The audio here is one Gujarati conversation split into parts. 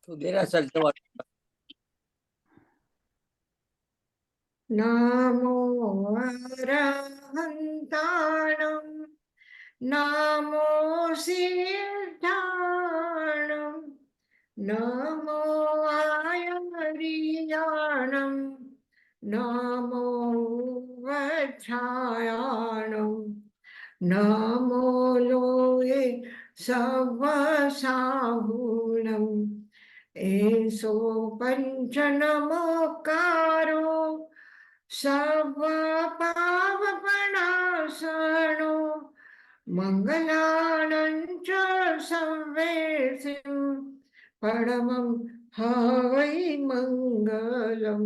તો દેરાસર જવા. નમો અરહંતાણં નમો સિદ્ધાણં નમો આયર્યાણં નમો વજ્રાયાણં નમો લોએ સવસાહુણં એસો પંચ નમોકારો સર્વ પાવપણાસણો મંગલાનં ચ સંવેસિં પરમં હવૈ મંગલમ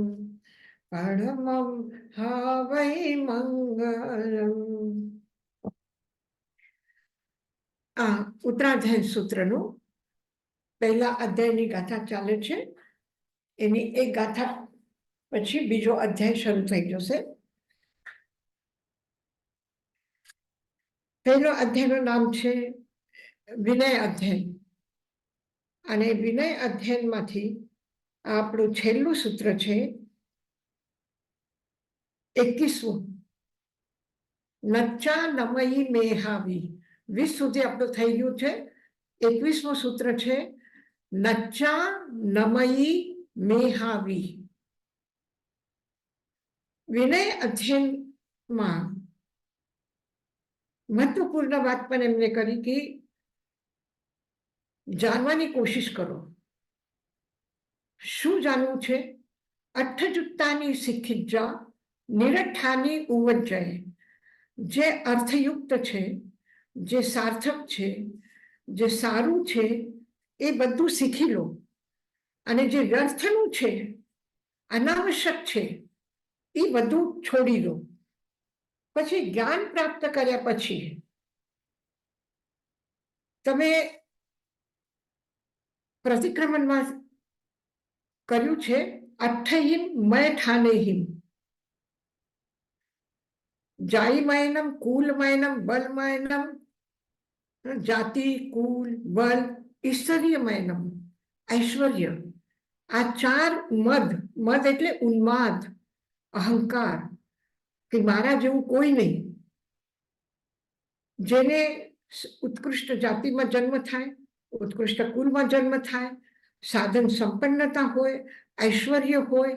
પરમં હવૈ મંગલમ. આ ઉત્તરાધ્યાય સૂત્રનું પહેલા અધ્યાયની ગાથા ચાલે છે. એની એક ગાથા પછી બીજો અધ્યાય શરૂ થઈ જશે. પહેલો અધ્યાયનું નામ છે વિનય અધ્યાય અને વિનય અધ્યાયમાંથી આપણું છેલ્લું સૂત્ર છે 21મું. નચ્ચા નમયી મેહાવી 20 સુધી આપણું થઈ ગયું છે. 21મું સૂત્ર છે નચ્ચા નમયી મેહાવી. વિનય અધ્યયનમાં મહત્વપૂર્ણ વાત પણ એમને કરી કે જાણવાની કોશિશ કરો. શું જાણવું છે? અઠ્ઠજુક્તાની શિખિજા નિરઠ્ઠાની ઉવજ્જય. જે અર્થયુક્ત છે, જે સાર્થક છે, જે સારું છે એ બધું શીખી લો અને જે વ્યર્થનું છે, અનાવશ્યક છે એ બધું છોડી દો. પછી જ્ઞાન પ્રાપ્ત કર્યા પછી તમે પ્રતિક્રમણમાં કર્યું છે અઠ્ઠહિમ મય ઠાનેહિમ. જાયમયનમ કુલમયનમ બલમયનમ જાતિ કુલ બલ ઈશ્વર્યમયનમ ઐશ્વર્ય. આ ચાર મદ એટલે ઉન્માદ, અહંકાર કે મારા જેવું કોઈ નહીં. જેને ઉત્કૃષ્ટ જાતિમાં જન્મ થાય, ઉત્કૃષ્ટ કુલમાં જન્મ થાય, સાધન સંપન્નતા હોય, ઐશ્વર્ય હોય,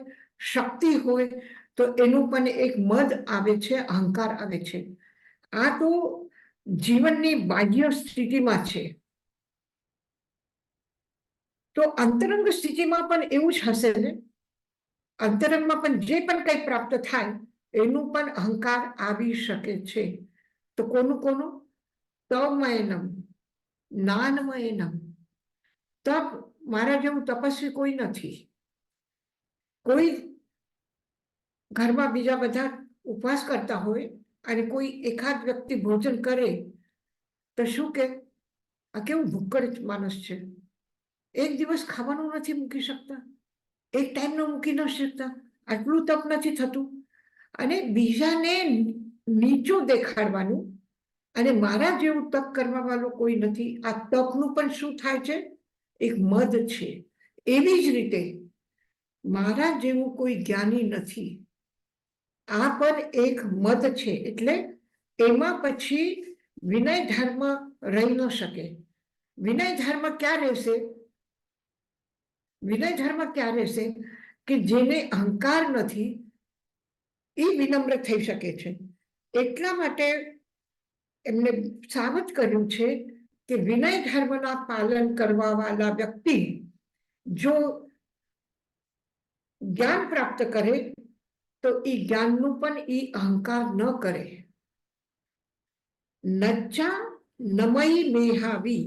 શક્તિ હોય, તો એનું પણ એક મદ આવે છે, અહંકાર આવે છે. આ તો જીવનની બાહ્ય સ્થિતિમાં છે. તો અંતરંગ સ્થિતિમાં પણ એવું જ હશે ને. અંતરંગમાં પણ જે પણ કંઈ પ્રાપ્ત થાય એનું પણ અહંકાર આવી શકે છે. તો કોનું તમયનમ જ્ઞાનમયનમ. તપ મારા જેવું તપસ્વી કોઈ નથી. કોઈ ઘરમાં બીજા બધા ઉપવાસ કરતા હોય અને કોઈ એકાદ વ્યક્તિ ભોજન કરે તો શું કે આ કેવું ભૂક્કડ માણસ છે, એક દિવસ ખાવાનું નથી મૂકી શકતા, એક ટાઈમનો મૂકી ન શકતા, આટલું તપ નથી થતું. અને બીજાને નીચું દેખાડવાનું અને મારા જેવું તપ કરવા વાળો કોઈ નથી. આ તપનું પણ શું થાય છે? એક મદ છે. એવી જ રીતે મારા જેવું કોઈ જ્ઞાની નથી, આ પણ એક મદ છે. એટલે એમાં પછી વિનય ધર્મ રહી ન શકે. વિનય ધર્મ ક્યાં રહેશે? વિનય ધર્મ ક્યાં રહેશે કે જેને અહંકાર નથી એ વિનમ્ર થઈ શકે છે. એટલા માટે એમને સાબિત કર્યું છે કે વિનય ધર્મના પાલન કરવા વાળા વ્યક્તિ જો જ્ઞાન પ્રાપ્ત કરે તો એ જ્ઞાનનું પણ એ અહંકાર ન કરે. નચ્ચા નમયી મેહાવી.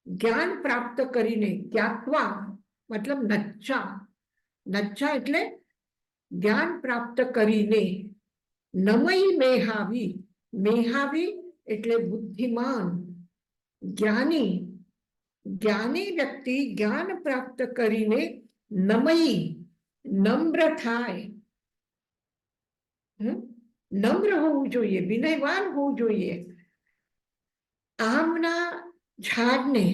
જ્ઞાન પ્રાપ્ત કરીને, જ્ઞાત્વા મતલબ નચ્ચા. નચ્ચા એટલે જ્ઞાન પ્રાપ્ત કરીને, નમયી મેહાવી. મેહાવી એટલે બુદ્ધિમાન, જ્ઞાની. જ્ઞાની વ્યક્તિ જ્ઞાન પ્રાપ્ત કરીને નમયી નમ્ર થાય. નમ્ર હોવું જોઈએ, વિનયવાન હોવું જોઈએ. આમના ઝાડને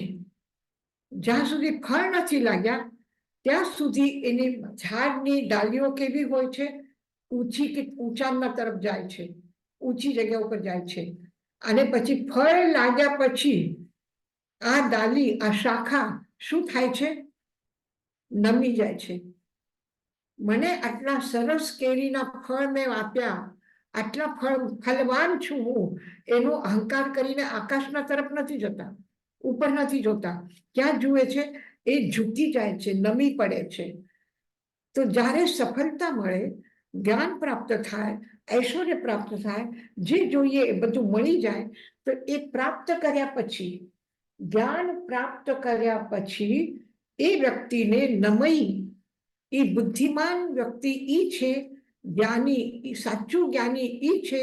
જ્યાં સુધી ફળ નથી લાગ્યા ત્યાં સુધી એની ઝાડની ડાળીઓ કેવી હોય છે? ઊંચી કે ઊંચાણના તરફ જાય છે, ઊંચી જગ્યા ઉપર જાય છે. અને પછી ફળ લાગ્યા પછી આ ડાલી, આ શાખા શું થાય છે? નમી જાય છે. મને આટલા સરસ કેરીના ફળ મેં આપ્યા, આટલા ફલવાન છું હું, એનો અહંકાર કરીને આકાશના તરફ નથી જતા, ઉપર નથી જોતા. ક્યાં જુએ છે? એ ઝૂકી જાય છે, નમી પડે છે. તો જ્યારે સફળતા મળે, જ્ઞાન પ્રાપ્ત થાય, ઐશ્વર્ય પ્રાપ્ત થાય, જે જોઈએ એ બધું મળી જાય, તો એ પ્રાપ્ત કર્યા પછી, જ્ઞાન પ્રાપ્ત કર્યા પછી એ વ્યક્તિને નમઈ, એ બુદ્ધિમાન વ્યક્તિ ઈ છે, જ્ઞાની, સાચું જ્ઞાની ઈ છે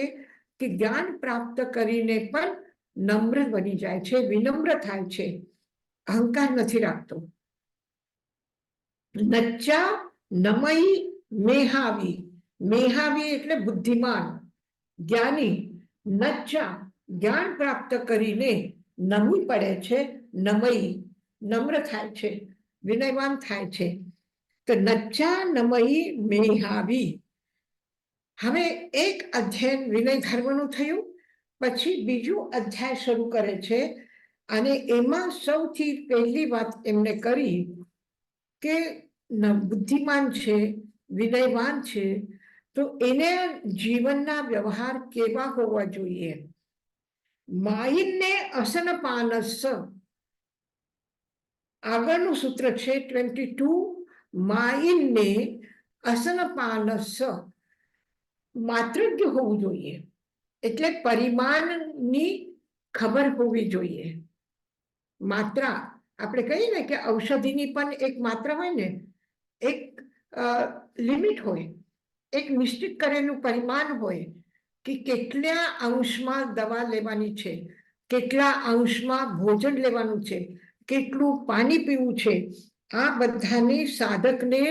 કે જ્ઞાન પ્રાપ્ત કરીને પણ નમ્ર બની જાય છે, વિનમ્ર થાય છે, અહંકાર નથી રાખતો. નચ્ચા નમઈ મેહાવી, મેહાવી એટલે બુદ્ધિમાન, જ્ઞાની. નચ્ચા જ્ઞાન પ્રાપ્ત કરીને નમી પડે છે, નમઈ નમ્ર થાય છે, વિનયવાન થાય છે. તો નચ્ચા નમઈ મેહાવી. હવે એક અધ્યયન વિનય ધર્મનું થયું, પછી બીજું અધ્યાય શરૂ કરે છે. અને એમાં સૌથી પહેલી વાત એમને કરી કે બુદ્ધિમાન છે, વિનયવાન છે, તો એને જીવનના વ્યવહાર કેવા હોવા જોઈએ? માહિને અસનપાનસ, આગળનું સૂત્ર છે 22. માહિને અસનપાનસ, માત્રજ્ઞ હોવું જોઈએ, એટલે પરિમાણની ખબર હોવી જોઈએ. માત્રા, આપણે કહીએ ને કે ઔષધિની પણ એક માત્રા હોય ને, એક લિમિટ હોય, એક નિશ્ચિત કરેલું પરિમાણ હોય કે કેટલા અંશમાં દવા લેવાની છે, કેટલા અંશમાં ભોજન લેવાનું છે, કેટલું પાણી પીવું છે. આ બધાની સાધકને,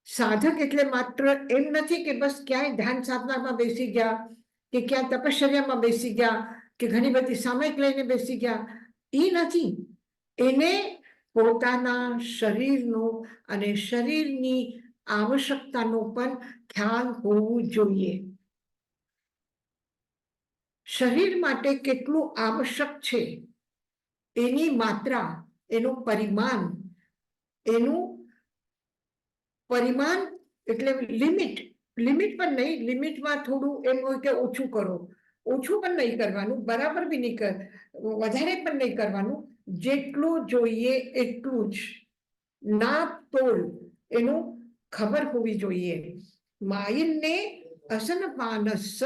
સાધક એટલે માત્ર એમ નથી કે બસ ક્યાંય ધ્યાન સાધનામાં બેસી ગયા, કે ક્યાં તપશ્ચર્યામાં બેસી ગયા, કે ઘણી બધી સામયિક લઈને બેસી ગયા. એ નથી. એને પોતાના શરીરનો અને શરીરની આવશ્યકતાનો પણ ખ્યાલ હોવું જોઈએ. શરીર માટે કેટલું આવશ્યક છે એની માત્રા, એનું પરિમાણ, એનું પરિમાણ એટલે લિમિટ, લિમિટ પણ નહીં, લિમિટમાં થોડું એમ હોય કે ઓછું કરો, ઓછું પણ નહીં કરવાનું, બરાબર બી નહીં કર, વધારે પણ નહીં કરવાનું, જેટલું જોઈએ એટલું જ. નાપ તોલ એનું ખબર હોવી જોઈએ. માયનને અસનપાનસ,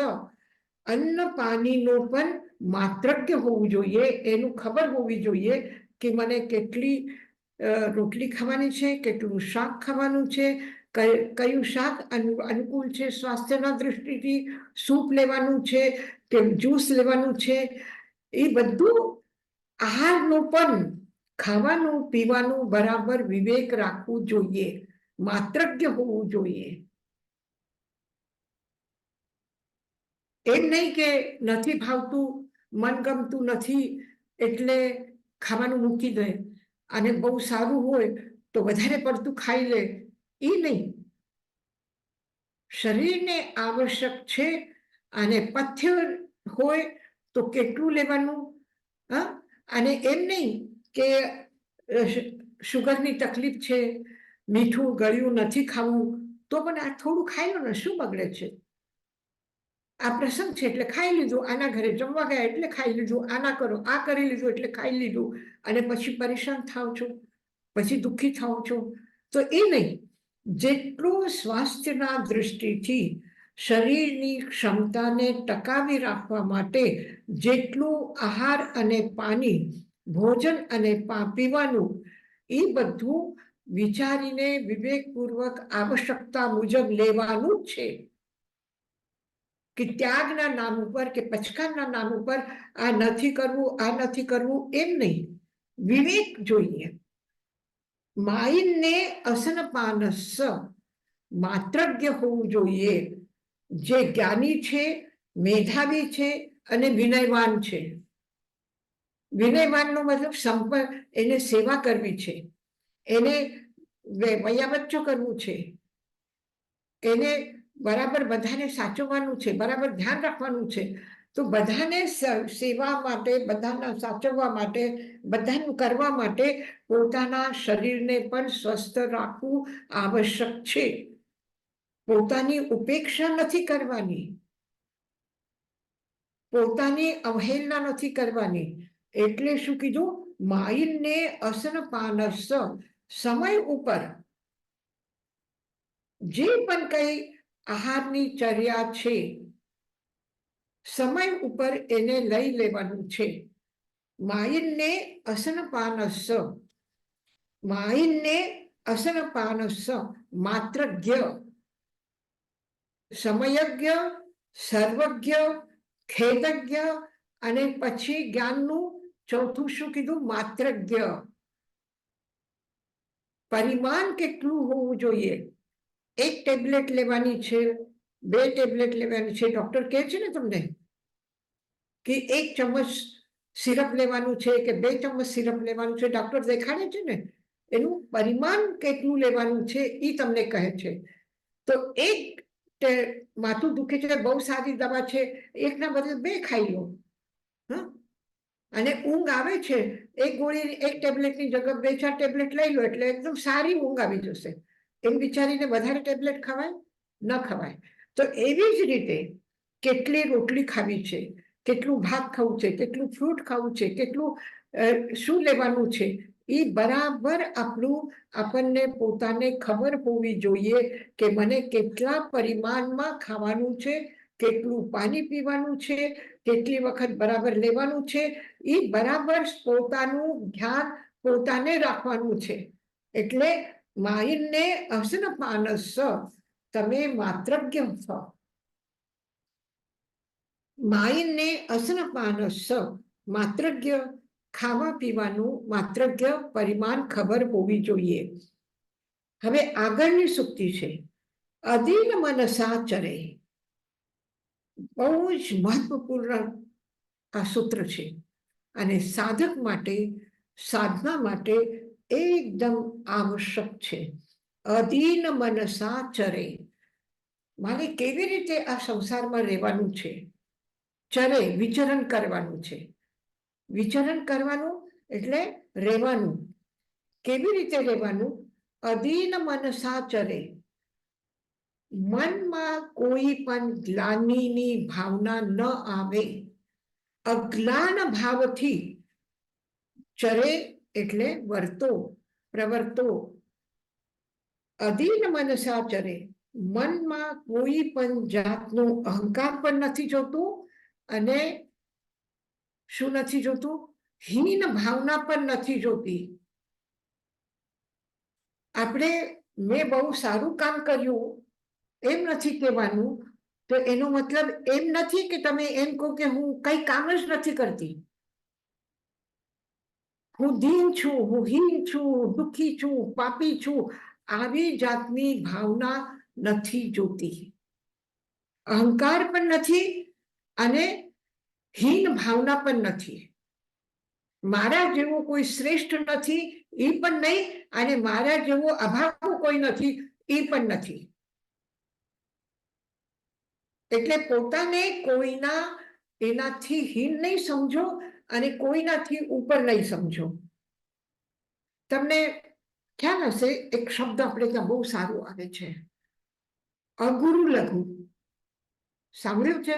અન્ન પાણીનો પણ માત્રજ્ઞ હોવું જોઈએ, એનું ખબર હોવી જોઈએ કે મને કેટલી રોટલી ખાવાની છે, કેટલું શાક ખાવાનું છે, કયું શાક અનુકૂળ છે સ્વાસ્થ્યના દૃષ્ટિથી, સૂપ લેવાનું છે કે જ્યુસ લેવાનું છે, એ બધું આહારનું પણ, ખાવાનું પીવાનું બરાબર વિવેક રાખવું જોઈએ, માત્રજ્ઞ હોવું જોઈએ. એમ નહીં કે નથી ભાવતું, મનગમતું નથી એટલે ખાવાનું મૂકી દે, અને બહુ સારું હોય તો વધારે પડતું ખાઈ લે, એ નહીં. શરીરને આવશ્યક છે અને પથ્ય હોય તો કેટલું લેવાનું. અને એમ નહીં કે શુગરની તકલીફ છે, મીઠું ગળ્યું નથી ખાવું, તો પણ આ થોડું ખાઈ લો ને, શું બગડે છે? આ પ્રસંગ છે એટલે ખાઈ લીધું, આના ઘરે જમવા ગયા એટલે ખાઈ લીધું, આના કરો, આ કરી લીધું એટલે ખાઈ લીધું, અને પછી પરેશાન થાવ છો, પછી દુઃખી થાવ છો, તો એ નહીં. જેટલું સ્વાસ્થ્યના દૃષ્ટિથી શરીરની ક્ષમતાને ટકાવી રાખવા માટે જેટલું આહાર અને પાણી, ભોજન અને પીવાનું, એ બધું વિચારીને વિવેકપૂર્વક આવશ્યકતા મુજબ લેવાનું જ છે. કે ત્યાગના નામ ઉપર કે પચકાના નામ ઉપર આ નથી કરવું, આ નથી કરવું, એમ નહીં. વિવેક જોઈએ. માયનને અસનપાનસ, માત્રજ્ઞ હોવું જોઈએ, જે જ્ઞાની છે, મેધાવી છે અને વિનયવાન છે. વિનયવાનનો મતલબ સંપર્ક, એને સેવા કરવી છે, એને વયાવચ્ચો કરવું છે, એને બરાબર બધાને સાચવવાનું છે, બરાબર ધ્યાન રાખવાનું છે. તો બધાને સેવા માટે, બધાના સાચવવા માટે, બધાનું કરવા માટે પોતાના શરીરને પણ સ્વસ્થ રાખવું આવશ્યક છે. પોતાની ઉપેક્ષા નથી કરવાની, પોતાની અવહેલના નથી કરવાની. એટલે શું કીધું? માઈનને અસનપાનસ, સમય ઉપર જે પણ કઈ આહારની ચર્યા છે, સમય ઉપર એને લઈ લેવાનું છે. માઈનને અસનપાનસ, માઈનને અસનપાનસ, માત્રજ્ઞ, સમયજ્ઞ, સર્વજ્ઞ, ખેદજ્ઞ, અને પછી જ્ઞાનનું ચોથું શું કીધું? માત્રજ્ઞ. પરિમાણ કેટલું હોવું જોઈએ? એક ટેબ્લેટ લેવાની છે, 2 ટેબ્લેટ લેવાની છે, ડોક્ટર કહે છે ને તમને કે 1 ચમચ સિરપ લેવાનું છે કે 2 ચમચ સિરપ લેવાનું છે, ડોક્ટર દેખાડે છે ને, એનું પરિમાણ કેટલું લેવાનું છે એ તમને કહે છે. તો એક માથું દુખે છે, બહુ સારી દવા છે, એકના બદલે 2 ખાઈ લો. અને ઊંઘ આવે છે, એક ગોળી, 1 ટેબ્લેટની જગ્યાએ 2-4 ટેબ્લેટ લઈ લો એટલે એકદમ સારી ઊંઘ આવી જશે. એમ વિચારીને વધારે ટેબ્લેટ ખવાય? ન ખવાય. તો એવી જ રીતે કેટલી રોટલી ખાવી છે, કેટલું ભાત ખાવું છે, કેટલું ફ્રૂટ ખાવું છે, કેટલું શું લેવાનું છે, એ બરાબર આપણને પોતાને ખબર હોવી જોઈએ કે મને કેટલા પરિમાણમાં ખાવાનું છે, કેટલું પાણી પીવાનું છે, કેટલી વખત બરાબર લેવાનું છે, એ બરાબર પોતાનું ધ્યાન પોતાને રાખવાનું છે. એટલે માઈનને અસનપાનસ, તમે માત્રજ્ઞ છો. માઈનને અસનપાનસ, માત્રજ્ઞ, ખાવા પીવાનું માત્રજ્ઞ, પરિમાણ ખબર હોવી જોઈએ. હવે આગળની સુક્તિ છે, અધીન મનસા ચરે. બહુ જ મહત્વપૂર્ણ આ સૂત્ર છે અને સાધક માટે, સાધના માટે એકદમ આવશ્યક છે. અધીન મનસા ચરે, મારે કેવી રીતે આ સંસારમાં રહેવાનું છે? ચરે, વિચરણ કરવાનું છે. વિચરણ કરવાનું એટલે રહેવાનું. કેવી રીતે રહેવાનું? અધીન મનસા ચરે, મનમાં કોઈ પણ ગ્લાનિની ભાવના ન આવે, અગ્લાન ભાવથી. ચરે એટલે વર્તો, પ્રવર્તો. અધીન મનસા ચરે, મનમાં કોઈ પણ જાતનું અહંકાર પણ નથી જોતું, અને શું નથી જોતું? હીન ભાવના પણ નથી જોતી. આપણે મેં બહુ સારું કામ કર્યું એમ નથી કહેવાનું. તો એનો મતલબ એમ નથી કે તમે એમ કહો કે હું કઈ કામ જ નથી કરતી, હું દીન છું, હું હીન છું, દુઃખી છું, પાપી છું, આવી જાતની ભાવના નથી જોતી. અહંકાર પણ નથી અને હીન ભાવના પણ નથી. મારા જેવો કોઈ શ્રેષ્ઠ નથી એ પણ નહીં, અને મારા જેવો અભાવ કોઈ નથી એ પણ નથી. એટલે પોતાને કોઈના એનાથી હીન નહીં સમજો અને કોઈનાથી ઉપર નહીં સમજો. તમને ખ્યાલ હશે, એક શબ્દ આપણે ત્યાં બહુ સારું આવે છે, અગુરુ લઘુ. સાંભળ્યું છે?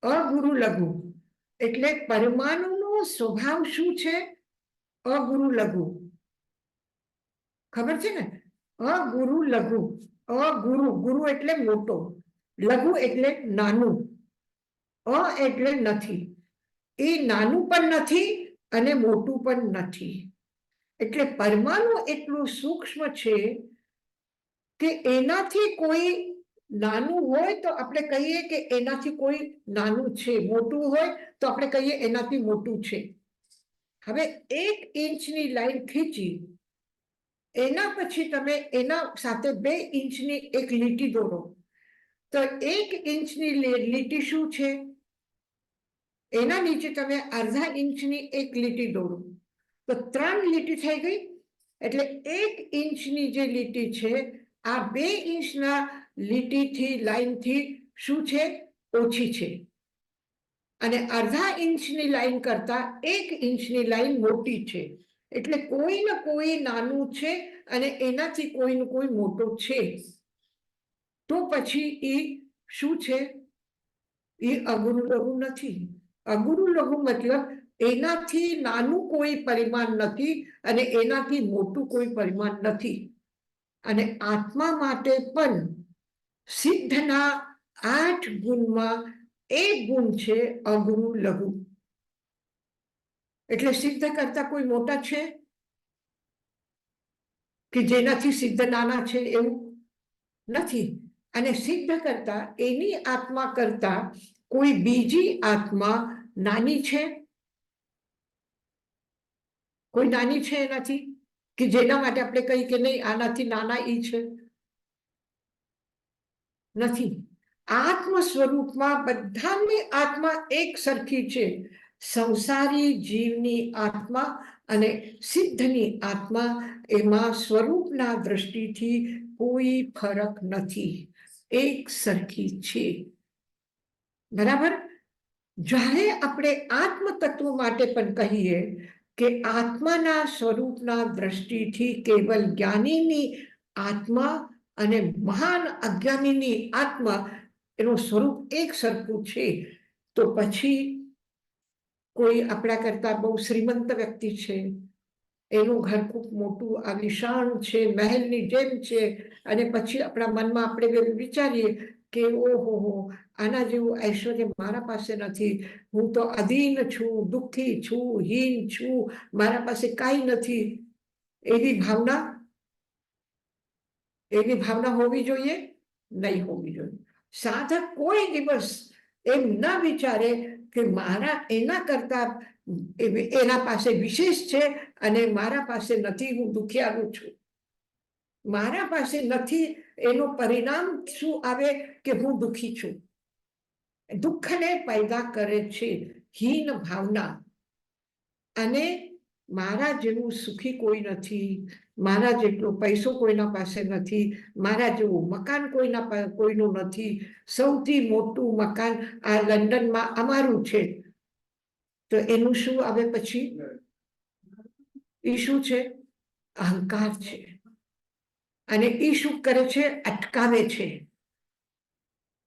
અગુરુ લઘુ એટલે પરમાણુનો સ્વભાવ શું છે? અગુરુ લઘુ. ખબર છે ને? અગુરુ લઘુ. અગુરુ, ગુરુ એટલે મોટો, લઘુ એટલે નાનું. અ એટલે નથી, એ નાનું પણ નથી અને મોટું પણ નથી. એટલે પરમાણુ એટલું સૂક્ષ્મ છે કે એનાથી કોઈ નાનું હોય તો આપણે કહીએ કે એનાથી કોઈ નાનું છે, મોટું હોય તો આપણે કહીએ એનાથી મોટું છે. હવે 1 ઇંચની લાઈન ખીચી, એના પછી તમે એના સાથે 2 ઇંચની એક લીટી દોરો, તો 1 ઇંચની લીટી શું છે? એના નીચે તમે અડધા ઇંચની એક લીટી દોરો તો 3 લીટી થઈ ગઈ. એટલે 1 ઇંચની જે લીટી છે આ 2 ઇંચના લીટીથી લાઈનથી શું છે? ઓછી છે. અને અડધા ઇંચની લાઈન કરતા 1 ઇંચની લાઈન મોટી છે. એટલે કોઈ ને કોઈ નાનું છે અને એનાથી કોઈ ને કોઈ મોટો છે. તો પછી એ શું છે? એ અગુરુ લઘુ નથી. અગુરુ લઘુ મતલબ એનાથી નાનું કોઈ પરિમાણ નથી અને એનાથી મોટું કોઈ પરિમાણ નથી. અને આત્મા માટે પણ સિદ્ધના 8 ગુણમાં એક ગુણ છે અગુરુ લઘુ. એટલે સિદ્ધ કરતા કોઈ મોટા છે કે જેનાથી સિદ્ધ નાના છે એવું નથી. અને સિદ્ધ કરતા એની આત્મા કરતા કોઈ બીજી આત્મા નાની છે? કોઈ નાની છે એનાથી કે જેના માટે આપણે કહી કે નહીં આનાથી નાના ઈ છે? નથી. આત્મ સ્વરૂપમાં બધાની આત્મા એક સરખી છે. સંસારી જીવની આત્મા અને સિદ્ધની આત્મા એમાં સ્વરૂપના દ્રષ્ટિથી કોઈ ફરક નથી, એક સરખી છે. બરાબર. જ્યારે આપણે આત્મ તત્વ માટે પણ કહીએ કે આત્માના સ્વરૂપના દ્રષ્ટિથી કેવલ જ્ઞાનીની આત્મા અને મહાન અજ્ઞાનીની આત્મા એનું સ્વરૂપ એક સરખું છે. તો પછી કોઈ આપણા કરતા બહુ શ્રીમંત વ્યક્તિ છે, એનું ઘર ખૂબ મોટું આલિશાન છે, મહેલની જેમ છે, અને પછી આપણા મનમાં આપણે વિચારીએ કે ઓહો આના જેવું ઐશ્વર્ય મારા પાસે નથી, હું તો અધીન છું, દુઃખી છું, હીન છું, મારા પાસે કાંઈ નથી. એવી ભાવના હોવી જોઈએ? નહીં હોવી જોઈએ. સાધક કોઈ દિવસ એમ ના વિચારે કે મારા એના કરતા એના પાસે વિશેષ છે અને મારા પાસે નથી, હું દુખિયારું છું. મારા પાસે નથી એનું પરિણામ શું આવે કે હું દુઃખી છું. દુઃખને પેદા કરે છે હીન ભાવના. અને મારા જેવું સુખી કોઈ નથી, મારા જેટલો પૈસો કોઈના પાસે નથી, મારા જેવું મકાન કોઈનું નથી, સૌથી મોટું મકાન આ લંડનમાં અમારું છે. તો એનું શું આવે પછી? એ શું છે? અહંકાર છે. અને એ શું કરે છે? અટકાવે છે.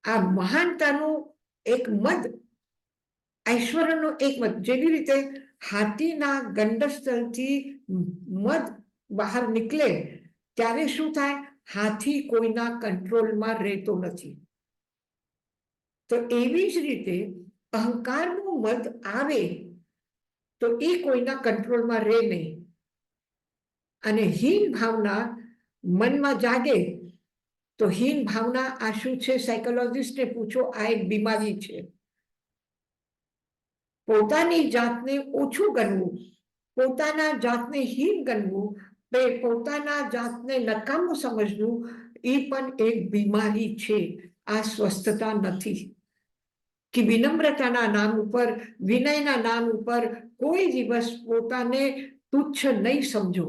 આ મહાનતાનું એક મદ, ઐશ્વર્યનો એક મદ. જેવી રીતે હાથીના ગંડસ્થળથી મદ બહાર નીકળે ત્યારે શું થાય? હાથી કોઈના કંટ્રોલમાં રહેતો નથી. તો એવી જ રીતે અહંકારનું મદ આવે તો એ કોઈના કંટ્રોલમાં રહે નહીં. અને હીન ભાવના મનમાં જાગે તો હીન ભાવના આ શું છે? સાયકોલોજીસ્ટને પૂછો, આ એક બીમારી છે. પોતાની જાતને ઓછું ગણવું, પોતાના જાતને હીન ગણવું, પોતાના જાતને નકામું સમજવું, એ પણ એક બીમારી છે. આ સ્વસ્થતા નથી. કે વિનમ્રતાના નામ ઉપર, વિનયના નામ ઉપર કોઈ દિવસ પોતાને તુચ્છ નહીં સમજો.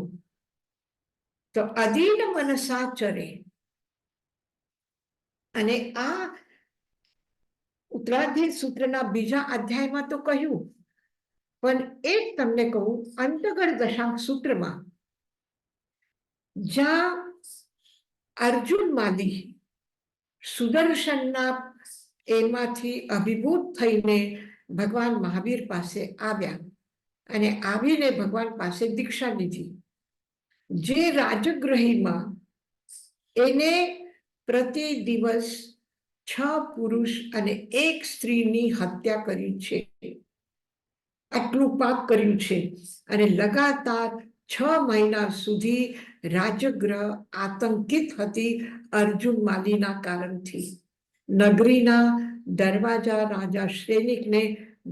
તો અધીન મનસા ચરે. અને આ ઉત્તરાર્ધી સૂત્રના બીજા અધ્યાયમાં તો કહ્યું, પણ એક તમને કહું, અંતગળ દશાંક સૂત્રમાં જ્યાં અર્જુન માલી સુદર્શનના એમાંથી અભિભૂત થઈને ભગવાન મહાવીર પાસે આવ્યા અને આવીને ભગવાન પાસે દીક્ષા લીધી. જે રાજગૃહીમાં એને પ્રતિ દિવસ 6 પુરુષ અને 1 સ્ત્રીની હત્યા કરી છે, આટલું પાપ કર્યું છે, અને લગાતાર 6 મહિના સુધી રાજગૃહ આતંકિત હતી અર્જુન માલીના કારણથી. નગરીના દરવાજા રાજા સૈનિકને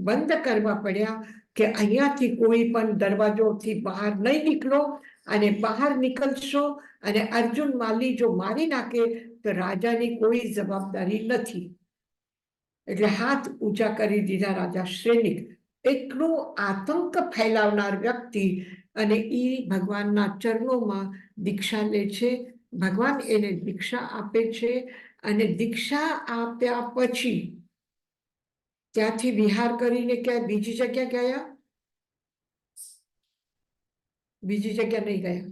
બંધ કરવા પડ્યા કે અહીંયાથી કોઈ પણ દરવાજોથી બહાર નહીં નીકળો, અને બહાર નીકળશો અને અર્જુન માલી જો મારી નાખે તો રાજાની કોઈ જવાબદારી નથી. એટલે હાથ ઊંચા કરી દીધા રાજા શ્રેનિક. એટલો આતંક ફેલાવનાર વ્યક્તિ, અને એ ભગવાનના ચરણોમાં દીક્ષા લે છે. ભગવાન એને દીક્ષા આપે છે, અને દીક્ષા આપ્યા પછી ત્યાંથી વિહાર કરીને ક્યાં બીજી જગ્યા ગયા? બીજી જગ્યા નહીં ગયા.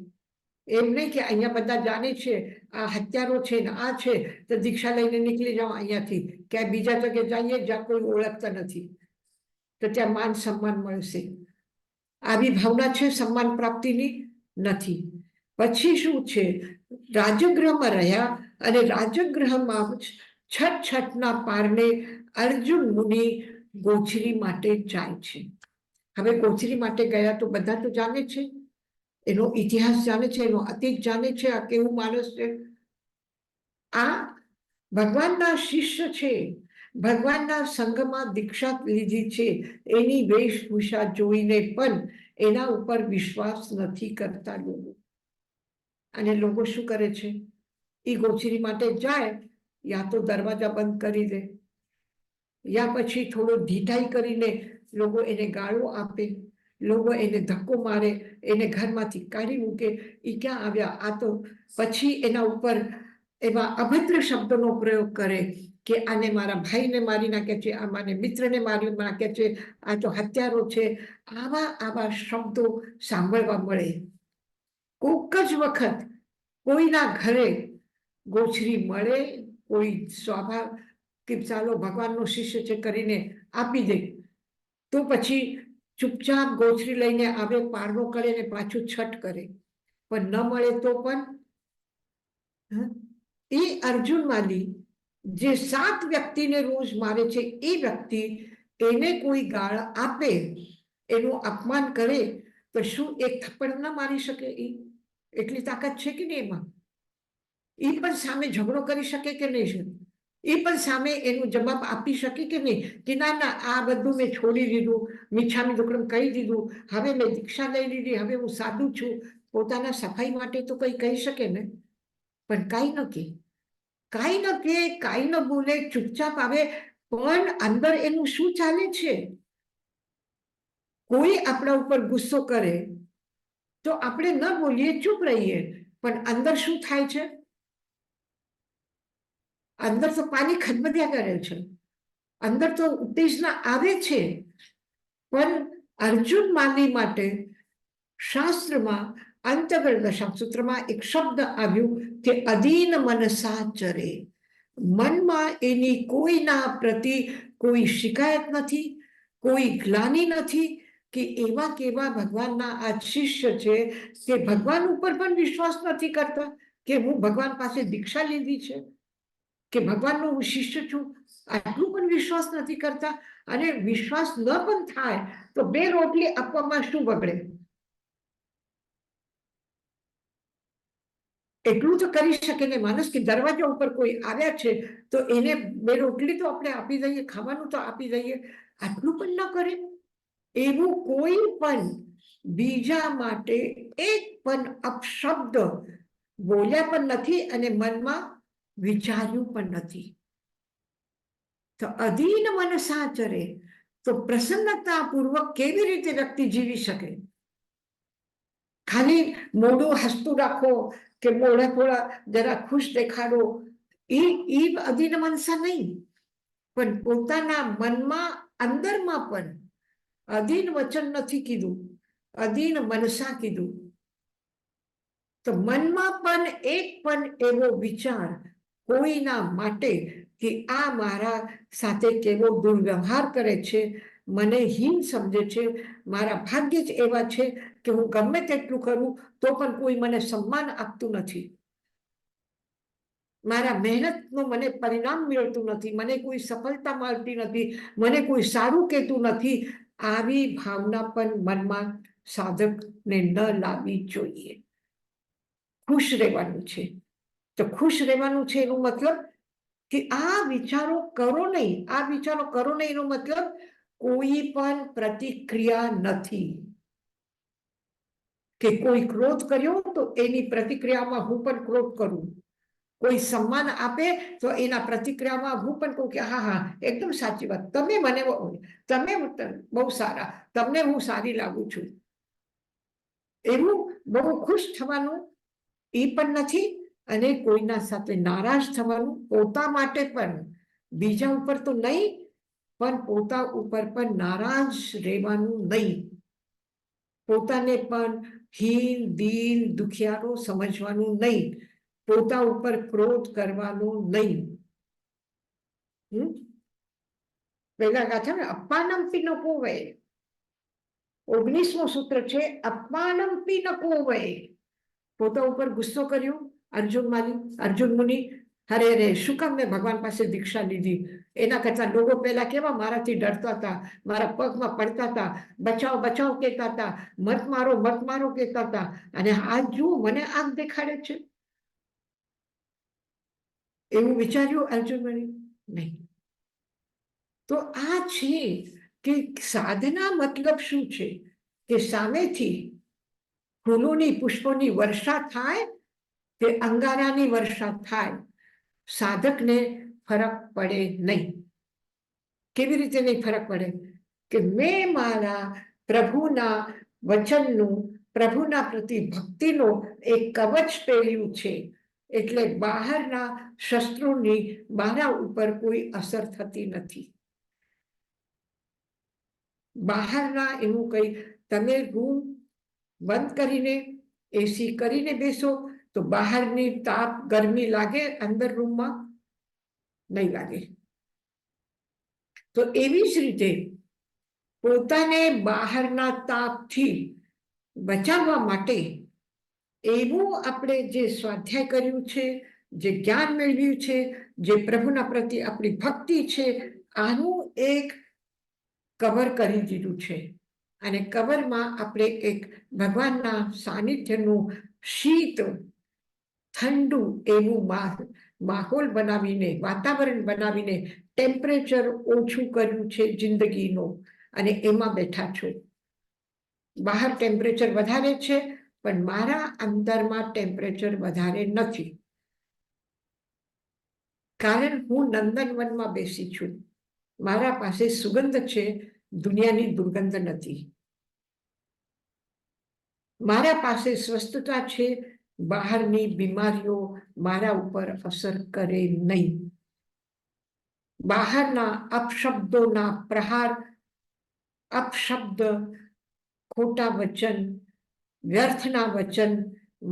એમ નહીં કે અહીંયા બધા જાણે છે આ હત્યારો છે ને આ છે, તો દીક્ષા લઈને નીકળી જાઓ અહીંયાથી, ક્યાંય બીજા જગ્યાએ જઈએ જ્યાં કોઈ ઓળખતા નથી, તો ત્યાં માન સન્માન મળશે. આવી ભાવના છે સન્માન પ્રાપ્તિની? નથી. પછી શું છે? રાજગૃહમાં રહ્યા, અને રાજગૃહમાં છઠના પારને અર્જુન મુનિ ગોચરી માટે જાય છે. હવે ગોચરી માટે ગયા તો બધા તો જાણે છે, એનો ઇતિહાસ જાણે છે, એનો અતીત જાણે છે, આ કેવું માણસ છે. આ ભગવાનના શિષ્ય છે, ભગવાનના સંઘમાં દીક્ષા લીધી છે, એની વેશભૂષા જોઈને પણ એના ઉપર વિશ્વાસ નથી કરતા લોકો. અને લોકો શું કરે છે? એ ગોચરી માટે જાય, યા તો દરવાજા બંધ કરી દે, યા પછી થોડો ઢીઠાઈ કરીને લોકો એને ગાળો આપે, લોકો એને ધક્કો મારે, એને ઘરમાંથી કાઢી મૂકે. એ ક્યાં આવ્યા? આ તો પછી એના ઉપર એવા અભદ્ર શબ્દોનો પ્રયોગ કરે કે આને મારા ભાઈને મારી નાખે છે, આ મારે મિત્રને મારી નાખે છે, આ તો હત્યારો છે. આવા શબ્દો સાંભળવા મળે. કોક જ વખત કોઈના ઘરે ગોચરી મળે, કોઈ સ્વભાવ કે ચાલો ભગવાનનો શિષ્ય છે કરીને આપી દે, તો પછી ચૂપચાપ ગોચરી લઈને આવે, પારનો કરે ને પાછું છઠ કરે. પણ ન મળે તો પણ એ અર્જુન માલી જે 7 વ્યક્તિને રોજ મારે છે, એ વ્યક્તિ એને કોઈ ગાળ આપે, એનું અપમાન કરે, તો શું એક થપ્પડ ના મારી શકે? એટલી તાકાત છે કે નહીં એમાં? એ પણ સામે ઝઘડો કરી શકે કે નહીં? એ પણ સામે એનું જવાબ આપી શકે કે નહીં? કે ના ના, આ બધું મેં છોડી દીધું, મિચ્છામી દુક્કડમ કહી દીધું, હવે મેં દીક્ષા લઈ લીધી, હવે હું સાધુ છું. પોતાના સફાઈ માટે તો કઈ કહી શકે ને, પણ કાંઈ ન કે, કાંઈ ન કે, કાંઈ ન બોલે, ચૂપચાપ આવે. પણ અંદર એનું શું ચાલે છે? કોઈ આપણા ઉપર ગુસ્સો કરે તો આપણે ન બોલીએ, ચૂપ રહીએ, પણ અંદર શું થાય છે? અંદર તો પાણી ખદબદ્યા કરે છે, અંદર તો ઉત્તેજના આવે છે. પણ અર્જુન માલી માટે શાસ્ત્રમાં અંતર્ગત દશમ સૂત્રમાં એક શબ્દ આવ્યું કે અધીન મનસા ચરે. મનમાં એની કોઈના પ્રતિ કોઈ શિકાયત નથી, કોઈ ગ્લાનિ નથી, કે એવા કેવા ભગવાનના આ શિષ્ય છે કે ભગવાન ઉપર પણ વિશ્વાસ નથી કરતા કે હું ભગવાન પાસે દીક્ષા લીધી છે, કે ભગવાનનો હું શિષ્ય છું, આટલું પણ વિશ્વાસ નથી કરતા. અને વિશ્વાસ ન પણ થાય તો 2 રોટલી આપવામાં શું બગડે? એટલું તો કરી શકે ને માણસ કે દરવાજા ઉપર કોઈ આવ્યા છે તો એને 2 રોટલી તો આપણે આપી દઈએ, ખાવાનું તો આપી દઈએ. આટલું પણ ન કરે. એવું કોઈ પણ બીજા માટે એક પણ અપશબ્દ બોલ્યા પણ નથી, અને મનમાં વિચાર્યું પણ નથી. તો અધીન મનસા ચરે, તો પ્રસન્નતાપૂર્વક કેવી રીતે વ્યક્તિ જીવી શકે? ખાલી મોઢું હસતું રાખો કે મોઢા થોડા જરા ખુશ દેખાડો, એ અધીન મનસા નહીં. પણ પોતાના મનમાં અંદરમાં પણ અધીન વચન નથી કીધું, અધીન મનસા કીધું. તો મનમાં પણ એક પણ એવો વિચાર કોઈના માટે કે આ મારા સાથે કેવો દુર્વ્યવહાર કરે છે, મને હીન સમજે છે, મારા ભાગ્ય જ એવા છે કે હું ગમે તેટલું કરું તો પણ કોઈ મને સન્માન આપતું નથી, મારા મહેનતનું મને પરિણામ મળતું નથી, મને કોઈ સફળતા મળતી નથી, મને કોઈ સારું કહેતું નથી. આવી ભાવના પણ મનમાં સાધકને ન લાવવી જોઈએ. ખુશ રહેવાનું છે. તો ખુશ રહેવાનું છે એનો મતલબ કે આ વિચારો કરો નહીં. આ વિચારો કરો નહીં એનો મતલબ કોઈ પણ પ્રતિક્રિયા નથી. કે કોઈ ક્રોધ કર્યો તો એની પ્રતિક્રિયામાં હું પણ ક્રોધ કરું, કોઈ સન્માન આપે તો એના પ્રતિક્રિયામાં હું પણ કહું કે હા હા એકદમ સાચી વાત, તમે મને તમે બહુ સારા, તમને હું સારી લાગુ છું, એવું બહુ ખુશ થવાનું એ પણ નથી. અને કોઈના સાથે નારાજ થવાનું, પોતા માટે પણ, બીજા ઉપર તો નહીં પણ પોતા ઉપર પણ નારાજ રહેવાનું નહીં. પોતાને પણ હીન દીન દુખિયારો સમજવાનું નહીં, પોતા ઉપર ક્રોધ કરવાનો નહીં. પેલા ગાથા ને અપાનંપી ન પોવે, 19મો સૂત્ર છે અપાનંપી ન પોવે. પોતા ઉપર ગુસ્સો કર્યો અર્જુન મુનિ, અરે રે શું કામ મેં ભગવાન પાસે દીક્ષા લીધી, એના કરતા લોકો પેલા કેવા મારાથી ડરતા હતા, મારા પગમાં પડતા હતા, બચાવ બચાવ કહેતા હતા, મત મારો કહેતા હતા, અને આજ જુઓ મને આગ દેખાડે છે. એવું વિચાર્યું અર્જુન મુનિ? નહીં. તો આ છે કે સાધના મતલબ શું છે કે સામેથી ફૂલોની પુષ્પોની વર્ષા થાય કે અંગારાની વર્ષા થાય, સાધકને ફરક પડે નહીં. કેવી રીતે નહીં ફરક પડે? કે મેં મારા પ્રભુના વચનનું, પ્રભુના પ્રતિ ભક્તિનો એક કવચ પહેર્યું છે, એટલે બહારના શસ્ત્રોની મારા ઉપર કોઈ અસર થતી નથી. બહારના એવું કઈ, તમે રૂમ બંધ કરીને એસી કરીને બેસો તો બહારની તાપ ગરમી લાગે, અંદર રૂમમાં નહીં લાગે. તો એવી જ રીતે પોતાને બહારના તાપથી બચાવવા માટે એવું આપણે જે સ્વાધ્યાય કર્યું છે, જે જ્ઞાન મેળવ્યું છે, જે પ્રભુના પ્રત્યે આપણી ભક્તિ છે, આનું એક કવર કરી દીધું છે. અને કવરમાં આપણે એક ભગવાનના સાનિધ્યનું શીત ઠંડુ એવું માહોલ બનાવીને, વાતાવરણ બનાવીને ટેમ્પરેચર ઓછું કર્યું છે જિંદગીનો, અને એમાં બેઠા છો. બહાર ટેમ્પરેચર વધારે છે પણ મારા અંદરમાં ટેમ્પરેચર વધારે નથી, કારણ હું નંદનવનમાં બેસી છું. મારા પાસે સુગંધ છે, દુનિયાની દુર્ગંધ નથી. મારા પાસે સ્વસ્થતા છે, બહારની બીમારીઓ મારા ઉપર અસર કરે નહીં. બહારના અપશબ્દોના પ્રહાર, અપશબ્દ, ખોટા વચન, વ્યર્થના વચન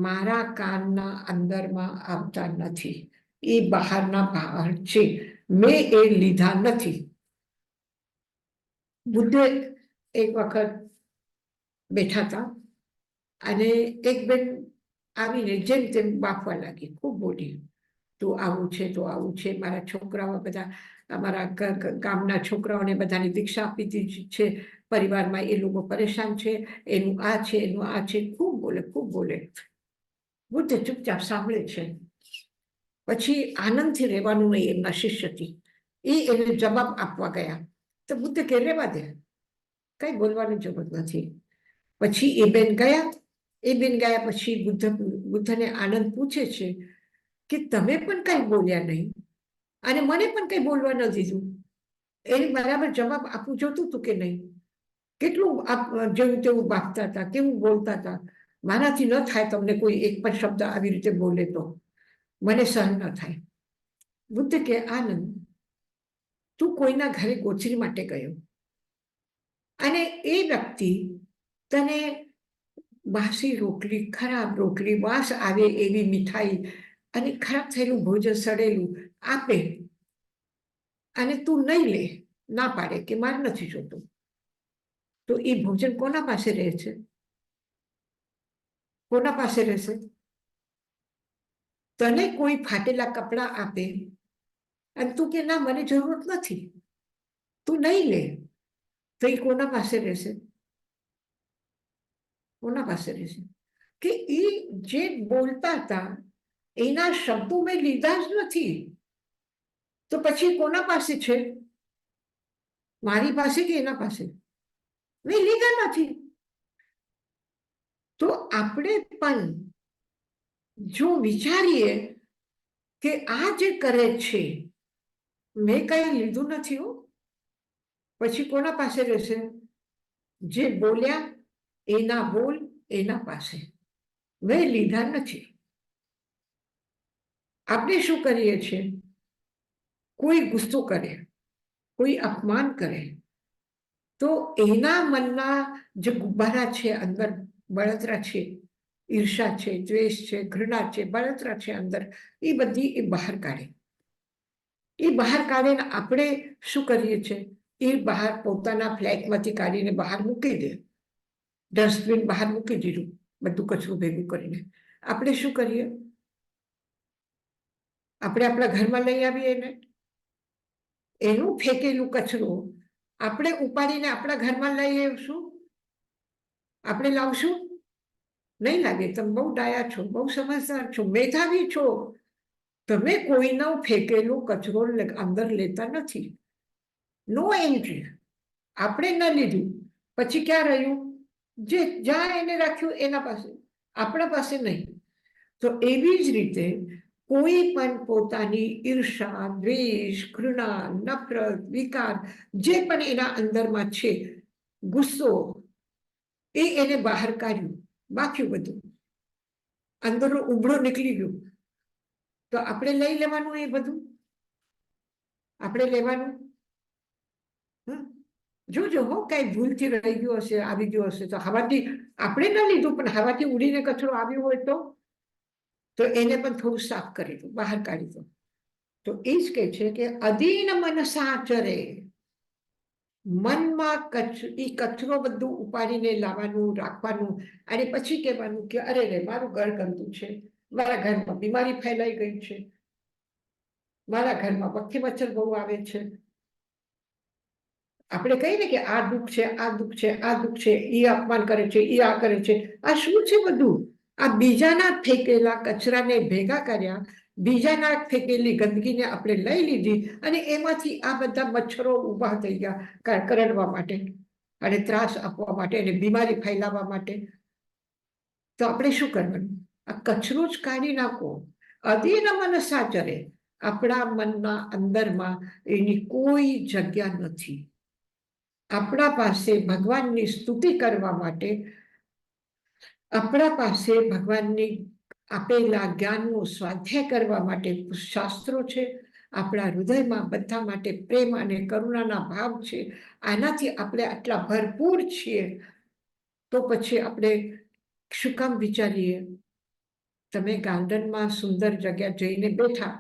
મારા કાનના અંદરમાં આવતા નથી. એ બહારના બહાર છે, મેં એ લીધા નથી. બુદ્ધે એક વખત બેઠા હતા અને એક બેન આવીને જેમ તેમ બાફવા લાગી, ખૂબ બોલી, તું આવું છે તો આવું છે, મારા છોકરાઓ બધા, અમારા ગામના છોકરાઓને બધાને દીક્ષા આપી દીધી છે, પરિવારમાં એ લોકો પરેશાન છે, એનું આ છે, એનું આ છે, ખૂબ બોલે ખૂબ બોલે. બુદ્ધ ચૂપચાપ સાંભળે છે. પછી આનંદથી રહેવાનું નહીં એમના શિષ્યથી, એ એને જવાબ આપવા ગયા તો બુદ્ધ કે રહેવા દે, કઈ બોલવાની જરૂર નથી. પછી એ બેન ગયા પછી બુદ્ધને આનંદ પૂછે છે કે તમે પણ કઈ બોલ્યા નહીં અને મને પણ કઈ બોલવા ન દીધું, એને બરાબર જવાબ આપવું જોતું હતું કે નહીં? કેટલું જેવું તેવું બાપતા હતા, કેવું બોલતા હતા. મારાથી ન થાય તમને કોઈ એક પણ શબ્દ આવી રીતે બોલે તો મને સહન ન થાય. બુદ્ધ કે આનંદ, તું કોઈના ઘરે ગોચરી માટે ગયો અને એ વ્યક્તિ તને બાસી રોટલી, ખરાબ રોટલી, વાસ આવે એવી મીઠાઈ અને ખરાબ થયેલું ભોજન સડેલું આપે અને તું નહીં લે, ના પાડે કે મારે નથી જોતું, તો એ ભોજન કોના પાસે રહે છે? કોના પાસે રહેશે? તને કોઈ ફાટેલા કપડા આપે અને તું કે ના મને જરૂરત નથી, તું નહીં લે, તો એ કોના પાસે રહેશે? કોના પાસે રહેશે? કે એ જે બોલતા હતા એના શબ્દો મેં લીધા જ નથી, તો પછી કોના પાસે છે? મારી પાસે કે એના પાસે? મેં લીધા નથી. તો આપણે પણ જો વિચારીએ કે આ જે કરે છે મેં કઈ લીધું નથી હો, પછી કોના પાસે રહેશે? જે બોલ્યા એના બોલ એના પાસે, મેં લીધા નથી. આપણે શું કરીએ છીએ? કોઈ ગુસ્સો કરે, કોઈ અપમાન કરે, તો એના મનના જે ગુબ્બારા છે, અંદર બળતરા છે, ઈર્ષા છે, દ્વેષ છે, ઘૃણા છે, બળતરા છે અંદર, એ બધી એ બહાર કાઢે. એ બહાર કાઢીને આપણે શું કરીએ છીએ? એ બહાર પોતાના ફ્લેટમાંથી કાઢીને બહાર મૂકી દે, ડસ્ટબિન બહાર મૂકી દીધું, બધું કચરું ભેગું કરીને. આપણે શું કરીએ? આપણે આપણા ઘરમાં લઈ આવીએ ને, એનું ફેંકેલું કચરું આપણે ઉપાડીને આપણા ઘરમાં લઈ આવશું? આપણે લાવશું? નહીં લાગે. તમે બહુ ડાયા છો, બહુ સમજદાર છો, મેધાવી છો. તમે કોઈનો ફેંકેલો કચરો અંદર લેતા નથી. No entry. આપણે ન લીધું, પછી ક્યાં રહ્યું? જે જ્યાં એને રાખ્યું એના પાસે, આપણા પાસે નહીં. તો એવી જ રીતે કોઈ પણ પોતાની ઈર્ષા, દ્વેષ, ઘૃણા, નફરત, વિકાર જે પણ એના અંદરમાં છે, ગુસ્સો, એને બહાર કાઢ્યું, બાક્યું બધું, અંદરનો ઉભરો નીકળી ગયું. તો આપણે લઈ લેવાનું, એ બધું આપણે લેવાનું. જોજો હો, કઈ ભૂલથી રહી ગયું હશે, આવી ગયું હશે તો. હવાથી આપણે ન લીધું, પણ હવાથી ઉડીને કચરો આવ્યો હોય તો એને પણ થોડું સાફ કરી દો, બહાર કાઢી દો. તો એ જ કહે છે કે અધીન મનસા ચરે. મનમાં કચરો બધું ઉપાડીને લાવવાનું, રાખવાનું, અને પછી કહેવાનું કે અરે રે, મારું ઘર ગંદુ છે, મારા ઘરમાં બીમારી ફેલાઈ ગઈ છે, મારા ઘરમાં મક્ખી મચ્છર બહુ આવે છે. આપણે કહીએ ને કે આ દુઃખ છે, આ દુઃખ છે, આ દુઃખ છે, એ અપમાન કરે છે, એ આ કરે છે. આ શું છે બધું? આ બીજાના ફેંકેલા કચરાને ભેગા કર્યા, બીજાના ફેંકેલી ગંદકીને આપણે લઈ લીધી, અને એમાંથી આ બધા મચ્છરો ઊભા થઈ ગયા કરડવા માટે, અને ત્રાસ આપવા માટે, અને બીમારી ફેલાવવા માટે. તો આપણે શું કરવાનું? આ કચરો જ કાઢી નાખો. અધીન મનસા ચરે. આપણા મનના અંદરમાં એની કોઈ જગ્યા નથી. આપણા પાસે ભગવાનની સ્તુતિ કરવા માટે, આપણા પાસે ભગવાનની આપેલા જ્ઞાનનો સ્વાધ્યાય કરવા માટે શાસ્ત્રો છે. આપણા હૃદયમાં બધા માટે પ્રેમ અને કરુણાના ભાવ છે. આનાથી આપણે આટલા ભરપૂર છીએ, તો પછી આપણે શું કામ વિચારીએ? તમે ગાર્ડનમાં સુંદર જગ્યા જઈને બેઠા,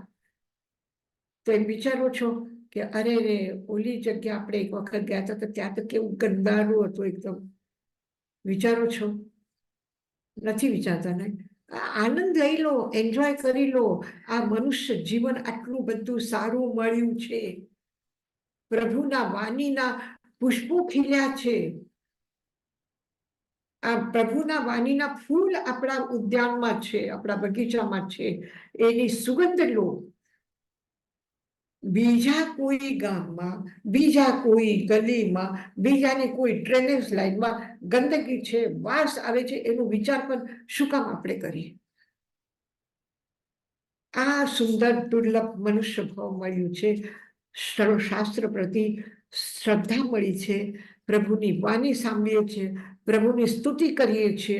તો એમ વિચારો છો કે અરે રે, ઓલી જગ્યા આપણે એક વખત ગયા હતા તો ત્યાં તો કેવું ગંદારું હતું એકદમ. વિચારો છો? નથી વિચારતા ને? આનંદ લઈ લો, એન્જોય કરી લો. આ મનુષ્ય જીવન આટલું બધું સારું મળ્યું છે. પ્રભુના વાણીના પુષ્પો ખીલ્યા છે. આ પ્રભુના વાણીના ફૂલ આપણા ઉદ્યાનમાં છે, આપણા બગીચામાં છે. એની સુગંધ લો. બીજા કોઈ ગામમાં, બીજા કોઈ ગલીમાં, બીજાની કોઈ ડ્રેનેજ લાઈનમાં ગંદકી છે, વાસ આવે છે, એનો વિચાર પણ શું કામ આપણે કરીએ? આ સુંદર દુર્લભ મનુષ્ય ભાવ મળ્યું છે. શાસ્ત્ર પ્રતિ શ્રદ્ધા મળી છે, પ્રભુની વાણી સાંભળીએ છીએ, પ્રભુની સ્તુતિ કરીએ છીએ,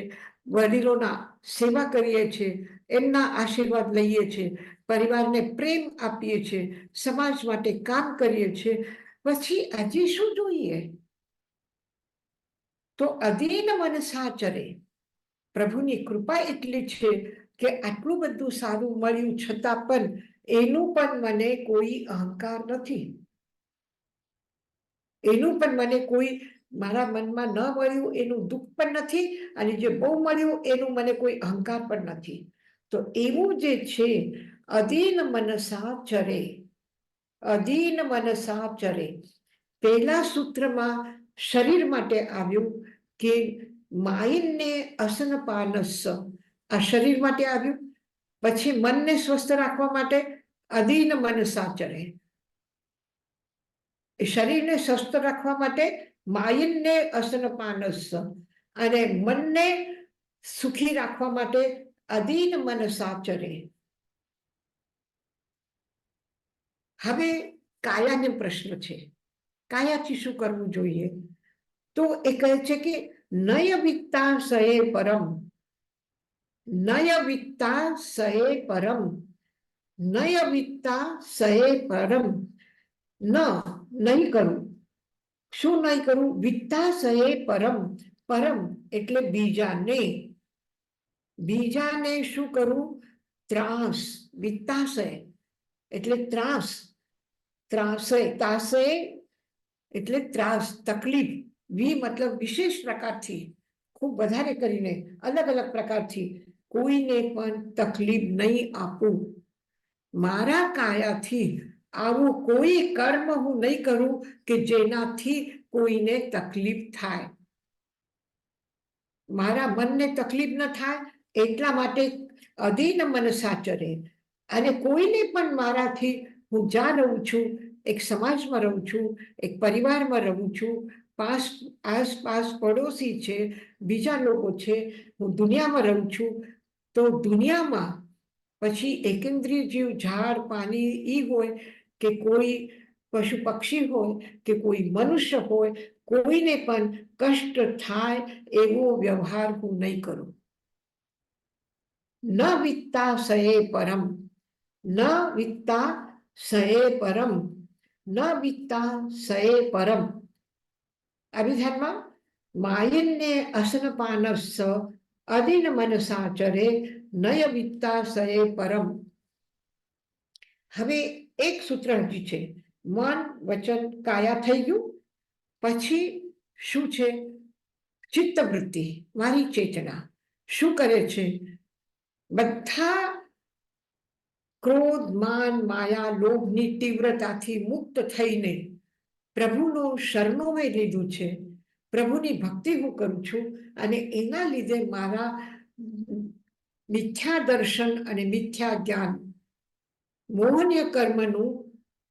વડીલોના સેવા કરીએ છીએ, એમના આશીર્વાદ લઈએ છીએ, પરિવારને પ્રેમ આપીએ છીએ, સમાજ માટે કામ કરીએ છીએ. પછી હજી શું જોઈએ? તો અધીન મનસા ચરે. પ્રભુની કૃપા એટલી છે કે આટલું બધું સારું મળ્યું છતાં પણ એનું પણ મને કોઈ અહંકાર નથી. એનું પણ મને કોઈ, મારા મનમાં ન મળ્યું એનું દુઃખ પણ નથી, અને જે બહુ મળ્યું એનું મને કોઈ અહંકાર પણ નથી. તો એવું જે છે, અધીન મનસા ચરે. અધીન મનસા ચરે. પહેલા સૂત્રમાં શરીર માટે આવ્યું કે માઇનને અસનપાનસ, આ શરીર માટે આવ્યું. પછી મનને સ્વસ્થ રાખવા માટે અધીન મનસા ચરે. શરીરને સ્વસ્થ રાખવા માટે માયનને અસનપાનસ, અને મનને સુખી રાખવા માટે અધીન મનસા ચરે. હવે કાયાને પ્રશ્ન છે, કાયાથી શું કરવું જોઈએ? તો એ કહે છે કે નય વિત્તા સહે પરમ, નય વિત્તા સહે પરમ, નય વિત્તા સહે પરમ. નહીં કરું. શું નહીં કરું? વિત્તા સહે પરમ. પરમ એટલે બીજાને, બીજાને શું કરું? ત્રાસ. વિત્તાશય એટલે ત્રાસ, ત્રાસય, તાસય એટલે ત્રાસ, તકલીફ. વી મતલબ વિશેષ પ્રકારથી, ખૂબ વધારે કરીને અલગ અલગ પ્રકારથી કોઈને પણ તકલીફ નહીં આપું. મારા કાયાથી આવું કોઈ કર્મ હું નહીં કરું કે જેનાથી કોઈને તકલીફ થાય. મારા મનને તકલીફ ન થાય એટલા માટે અધીન મન સાચરે. અને કોઈને પણ મારાથી, હું જ્યાં રહું છું, એક સમાજમાં રહું છું, એક પરિવારમાં રહું છું, આસપાસ પડોશી છે, બીજા લોકો છે, હું દુનિયામાં રહું છું, તો દુનિયામાં પછી એકેન્દ્રીય જીવ, ઝાડ પાણી ઈ હોય કે કોઈ પશુ પક્ષી હોય કે કોઈ મનુષ્ય હોય, કોઈને પણ કષ્ટ થાય એવો વ્યવહાર હું નહીં કરું. ન વિત્તા સહે પરમ, ન વિત્તા સહે પરમ, ન વિત્તા સહે પરમ. અભિધાનમાં માયન્ને અસનપાનસ અદિન મન સાચરે નય વિત્તા સહે પરમ. હવે એક સૂત્ર હજી છે. મન વચન કાયા થઈ ગયું, પછી શું છે? ચિત્તવૃત્તિ, મારી ચેતના શું કરે છે? બધા ક્રોધ માન માયા લોભની તીવ્રતાથી મુક્ત થઈને પ્રભુનો શરણો મેં લીધું છે, પ્રભુની ભક્તિ હું કરું છું, અને એના લીધે મારા મિથ્યા દર્શન અને મિથ્યા જ્ઞાન, મોહનીય કર્મનું,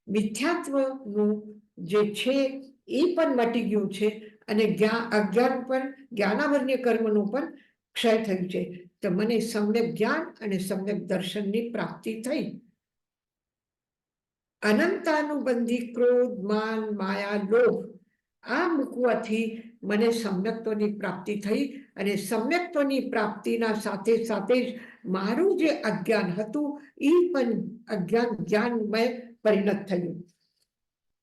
મિથ્યાત્વનું જે છે એ પણ મટી ગયું છે, અને અજ્ઞાન પણ, જ્ઞાનાવર્ણ્ય કર્મનું પણ ક્ષય થયું છે. તો મને સમ્યક જ્ઞાન અને સમ્યક દર્શનની પ્રાપ્તિ થઈ. અનંતાનુબંધી ક્રોધ માન માયા લોભ આ મૂકવાથી મને સમ્યક્ત્વની પ્રાપ્તિ થઈ, અને સમ્યક્ત્વની પ્રાપ્તિના સાથે સાથે જ મારું જે અજ્ઞાન હતું એ પણ અજ્ઞાન જ્ઞાનમય પરિણત થયું.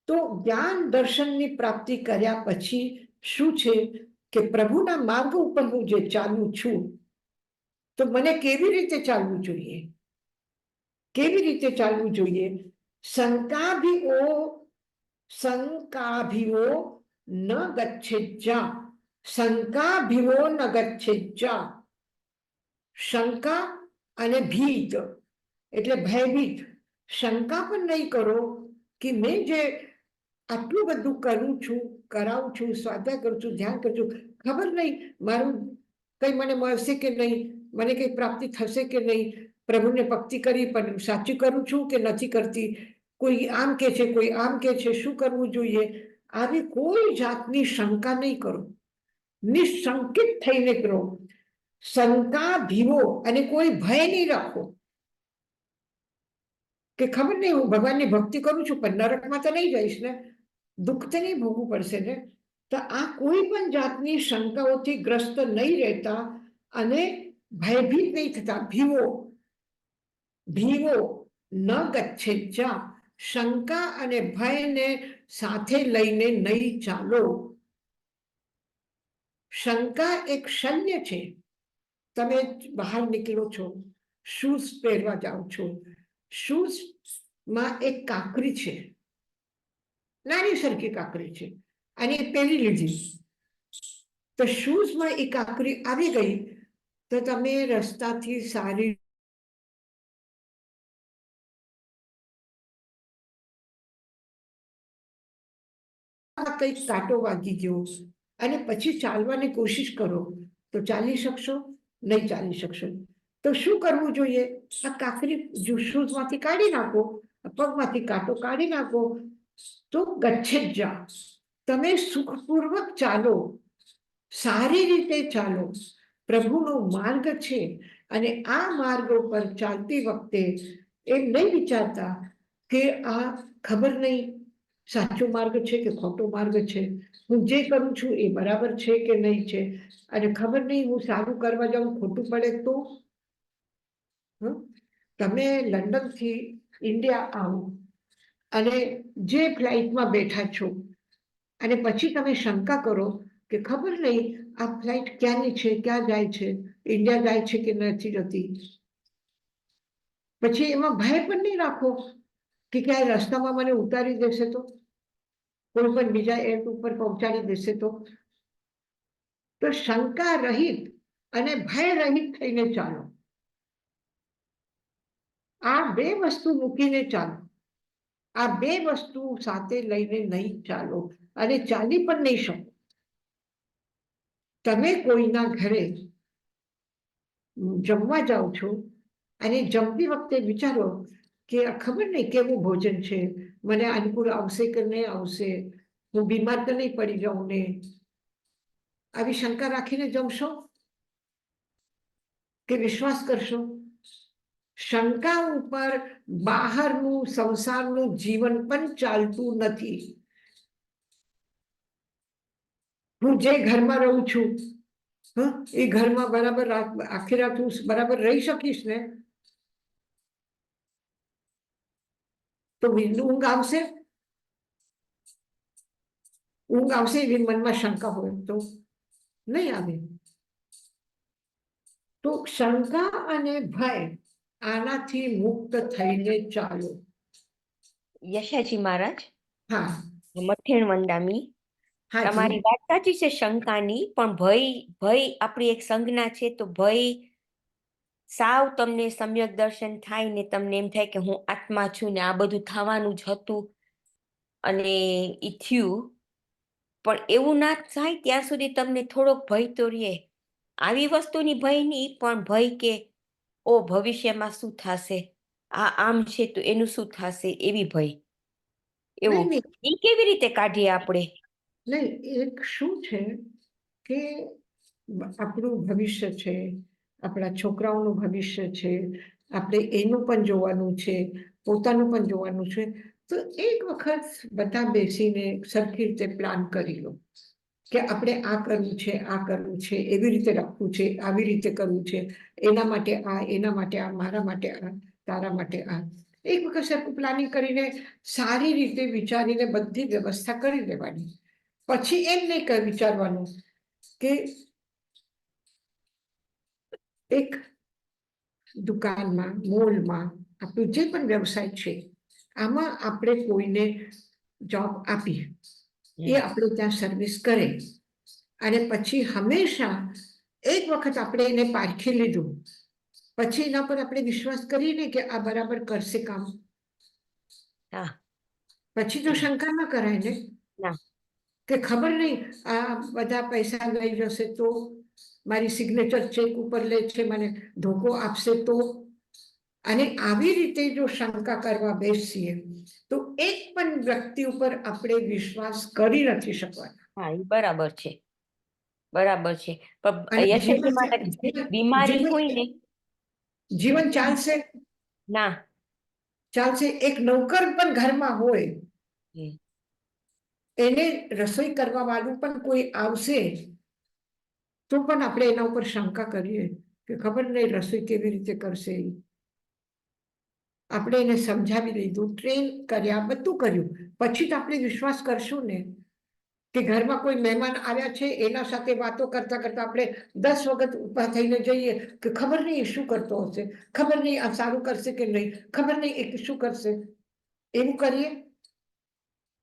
તો જ્ઞાન દર્શનની પ્રાપ્તિ કર્યા પછી શું છે કે પ્રભુના માર્ગ ઉપર હું જે ચાલું છું, તો મને કેવી રીતે ચાલવું જોઈએ? કેવી રીતે ચાલવું જોઈએ? શંકાભિવો ન ગચ્છેજ્જા, શંકાભિવો ન ગચ્છેજ્જા. શંકા અને ભીત એટલે ભયભીત. શંકા પણ નહીં કરો કે મેં જે આટલું બધું કરું છું, કરાવું છું, સ્વાધ્યાય કરું છું, ધ્યાન કરું છું, ખબર નહીં મારું કંઈ મને મળશે કે નહીં, મને કંઈ પ્રાપ્તિ થશે કે નહીં, પ્રભુને ભક્તિ કરી પણ સાચી કરું છું કે નથી કરતી, કોઈ આમ કે છે, કોઈ આમ કે છે, શું કરવું જોઈએ? આવી કોઈ જાતની શંકા નહીં કરો, નિશંકિત થઈને કરો. શંકા ભીવો અને કોઈ ભય નહીં રાખો કે ખબર નહીં હું ભગવાનની ભક્તિ કરું છું પણ નરકમાં તો નહીં જઈશ ને, દુઃખ તો નહીં ભોગવું પડશે ને. તો આ કોઈ પણ જાતની શંકાઓથી ગ્રસ્ત નહીં રહેતા અને ભયભીત નહીં થતા. ભીવો, ભીવો ન ગચ્છેજ્જા, શંકા અને ભયને સાથે લઈને નહીં ચાલો. શંકા એક શલ્ય છે. તમે બહાર નીકળો છો, શૂઝ પહેરવા જાઓ છો, શૂઝમાં એક કાંકરી છે, નાની સરખી કાંકરી છે, અને એ પહેરી લીધી, તો શૂઝમાં એ કાંકરી આવી ગઈ, તો તમે રસ્તાથી સારી કંઈક કાંટો વાગી ગયો અને પછી ચાલવાની કોશિશ કરો તો ચાલી શકશો? નહીં ચાલી શકશો. તો શું કરવું જોઈએ? આ કાંકરી શૂઝમાંથી કાઢી નાખો, પગમાંથી કાંટો કાઢી નાખો, તો ગચ્છેજ્જા, તમે સુખપૂર્વક ચાલો, સારી રીતે ચાલો. પ્રભુનો માર્ગ છે, અને આ માર્ગ ઉપર ચાલતી વખતે એમ નહીં વિચારતા કે આ ખબર નહીં સાચો માર્ગ છે કે ખોટો માર્ગ છે, હું જે કરું છું એ બરાબર છે કે નહીં છે, અને ખબર નહીં હું સારું કરવા જાઉં ખોટું પડે તો. તમે લંડન થી ઇન્ડિયા આવો અને જે ફ્લાઇટમાં બેઠા છો અને પછી તમે શંકા કરો કે ખબર નહીં આ ફ્લાઇટ ક્યાંની છે, ક્યાં જાય છે, ઇન્ડિયા જાય છે કે નથી જતી, પછી એમાં ભય પણ નહીં રાખો કે ક્યાંય રસ્તામાં મને ઉતારી દેશે તો, કોઈ પણ બીજા એર ઉપર પહોંચાડી દેશે તો શંકા રહિત અને ભય રહિત થઈને ચાલો. આ બે વસ્તુ મૂકીને ચાલો, આ બે વસ્તુ સાથે લઈને નહીં ચાલો અને ચાલી પણ નહીં શકો. તમે કોઈના ઘરે જમવા જાઓ છો અને જમતી વખતે વિચારો કે ખબર નહીં કેવું ભોજન છે, મને અનુકૂળ આવશે કે નહીં આવશે, હું બીમાર તો નહીં પડી જાઉં ને, આવી શંકા રાખીને જમશો કે વિશ્વાસ કરશો? શંકા ઉપર બહારનું સંસારનું જીવન પણ ચાલતું નથી. હું જે ઘરમાં રહું છું એ ઘરમાં બરાબર આખી રાત હું બરાબર રહી શકીશ ને? તો ઊંઘ આવશે? ઊંઘ આવશે એવી મનમાં શંકા હોય તો નહીં આવે. તો શંકા અને ભય આનાથી મુક્ત થઈને ચાલો. યશાજી મહારાજ, હા, મથેણ વંદામી, તમારી વાત સાચી છે શંકાની, પણ ભય આપણી એક સંજ્ઞા છે. તો ભય સાવ તમને સમ્યક દર્શન થાય ને તમને એમ થાય કે હું આત્મા છું ને આ બધું થવાનું જ હતું અને ઈ થયું, પણ એવું ના થાય ત્યાં સુધી તમને થોડોક ભય તો રહે. આવી વસ્તુની ભય નહીં, પણ ભય કે ઓ ભવિષ્યમાં શું થશે, આ આમ છે તો એનું શું થશે, એવી ભય. એવું એ કેવી રીતે કાઢીએ આપણે? નહીં, એક શું છે કે આપણું ભવિષ્ય છે, આપણા છોકરાઓનું ભવિષ્ય છે, આપણે એનું પણ જોવાનું છે, પોતાનું પણ જોવાનું છે. તો એક વખત બધા બેસીને સરખી રીતે પ્લાન કરી લો કે આપણે આ કરવું છે, આ કરવું છે, એવી રીતે રાખવું છે, આવી રીતે કરવું છે, એના માટે આ, એના માટે આ, મારા માટે આ, તારા માટે આ. એક વખત સરખું પ્લાનિંગ કરીને સારી રીતે વિચારીને બધી વ્યવસ્થા કરી દેવાની. પછી એમ નહીં વિચારવાનું કે એક દુકાનમાં, મોલમાં, આપણું જે પણ વ્યવસાય છે આમાં આપણે કોઈને જોબ આપીએ, એ આપણે ત્યાં સર્વિસ કરે અને પછી હંમેશા એક વખત આપણે એને પારખી લીધું પછી એના પર આપણે વિશ્વાસ કરીને કે આ બરાબર કરશે કામ, પછી તો શંકા ન કરાય ને કે ખબર નહીં આ બધા પૈસા લઈ જશે તો, મારી સિગ્નેચર ચેક ઉપર લે છે, મને ધોકો આપશે તો. અને આવી રીતે જો શંકા કરવા બેસીએ તો એક પણ વ્યક્તિ ઉપર આપણે વિશ્વાસ કરી નથી શકવાના. હા, એ બરાબર છે, બરાબર છે. બીમારી હોય ને જીવન ચાલશે ના ચાલશે. એક નોકર પણ ઘરમાં હોય, એને રસોઈ કરવા વાળું પણ કોઈ આવશે તો પણ આપણે એના ઉપર શંકા કરીએ કે ખબર નહીં રસોઈ કેવી રીતે કરશે. આપણે એને સમજાવી દીધું, ટ્રેન કર્યા, બધું કર્યું, પછી તો આપણે વિશ્વાસ કરશું ને કે ઘરમાં કોઈ મહેમાન આવ્યા છે એના સાથે વાતો કરતા કરતા આપણે 10 વખત ઉભા થઈને જઈએ કે ખબર નહીં શું કરતો હશે, ખબર નહીં આ સારું કરશે કે નહીં, ખબર નહીં એ શું કરશે. એવું કરીએ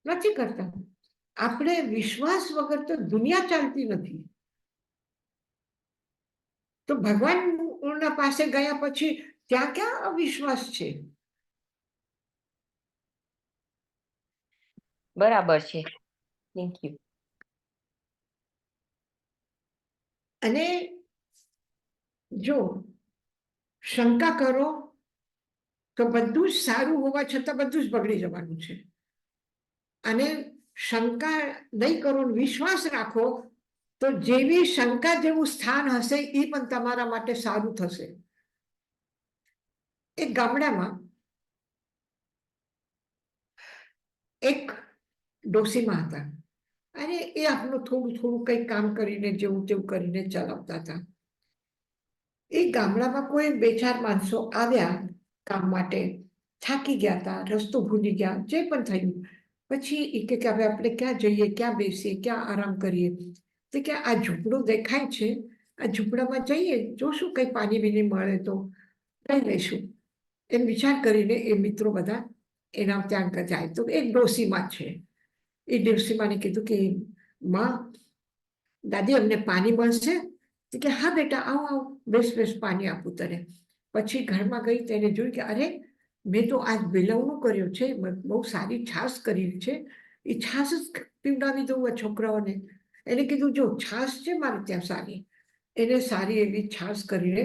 નથી કરતા. આપણે વિશ્વાસ વગર તો દુનિયા ચાલતી નથી. તો ભગવાનના પાસે ગયા પછી ત્યાં ક્યાં અવિશ્વાસ છે? બરાબર છે. Thank you. અને જો શંકા કરો તો બધું જ સારું હોવા છતાં બધું જ બગડી જવાનું છે. અને શંકા નહીં કરો, વિશ્વાસ રાખો તો જેવી શંકા જેવું સ્થાન હશે એ પણ તમારા માટે સારું થશે. એક ગામડામાં ડોસીમાં હતા અને એ આપણું થોડું થોડું કંઈક કામ કરીને જેવું તેવું કરીને ચલાવતા હતા. એ ગામડામાં કોઈ 2-4 માણસો આવ્યા કામ માટે, થાકી ગયા હતા, રસ્તો ભૂલી ગયા, જે પણ થયું. પછી એ કે હવે આપણે ક્યાં જઈએ, ક્યાં બેસીએ, ક્યાં આરામ કરીએ? તો કે આ ઝૂંપડું દેખાય છે, આ ઝૂંપડામાં જઈએ, જોશું કંઈ પાણી બીની મળે તો લઈ લઈશું. એમ વિચાર કરીને એ મિત્રો બધા એના ત્યાં જાય. તો એક ડોસીમાં છે. એ ડોસીમાને કીધું કે માં, દાદી અમને પાણી મળશે? તો કે હા બેટા, આવો આવો, બેસ બેસ, પાણી આપું તને. પછી ઘરમાં ગઈ તેને જોયું કે અરે, મેં તો આજ બેલવણું કર્યો છે, બહુ સારી છાશ કરી છે, એ છાશ જ પીવડાવી દઉં આ છોકરાઓને. એને કીધું જો છાશ છે મારે ત્યાં સારી, એને સારી એવી છાશ કરીને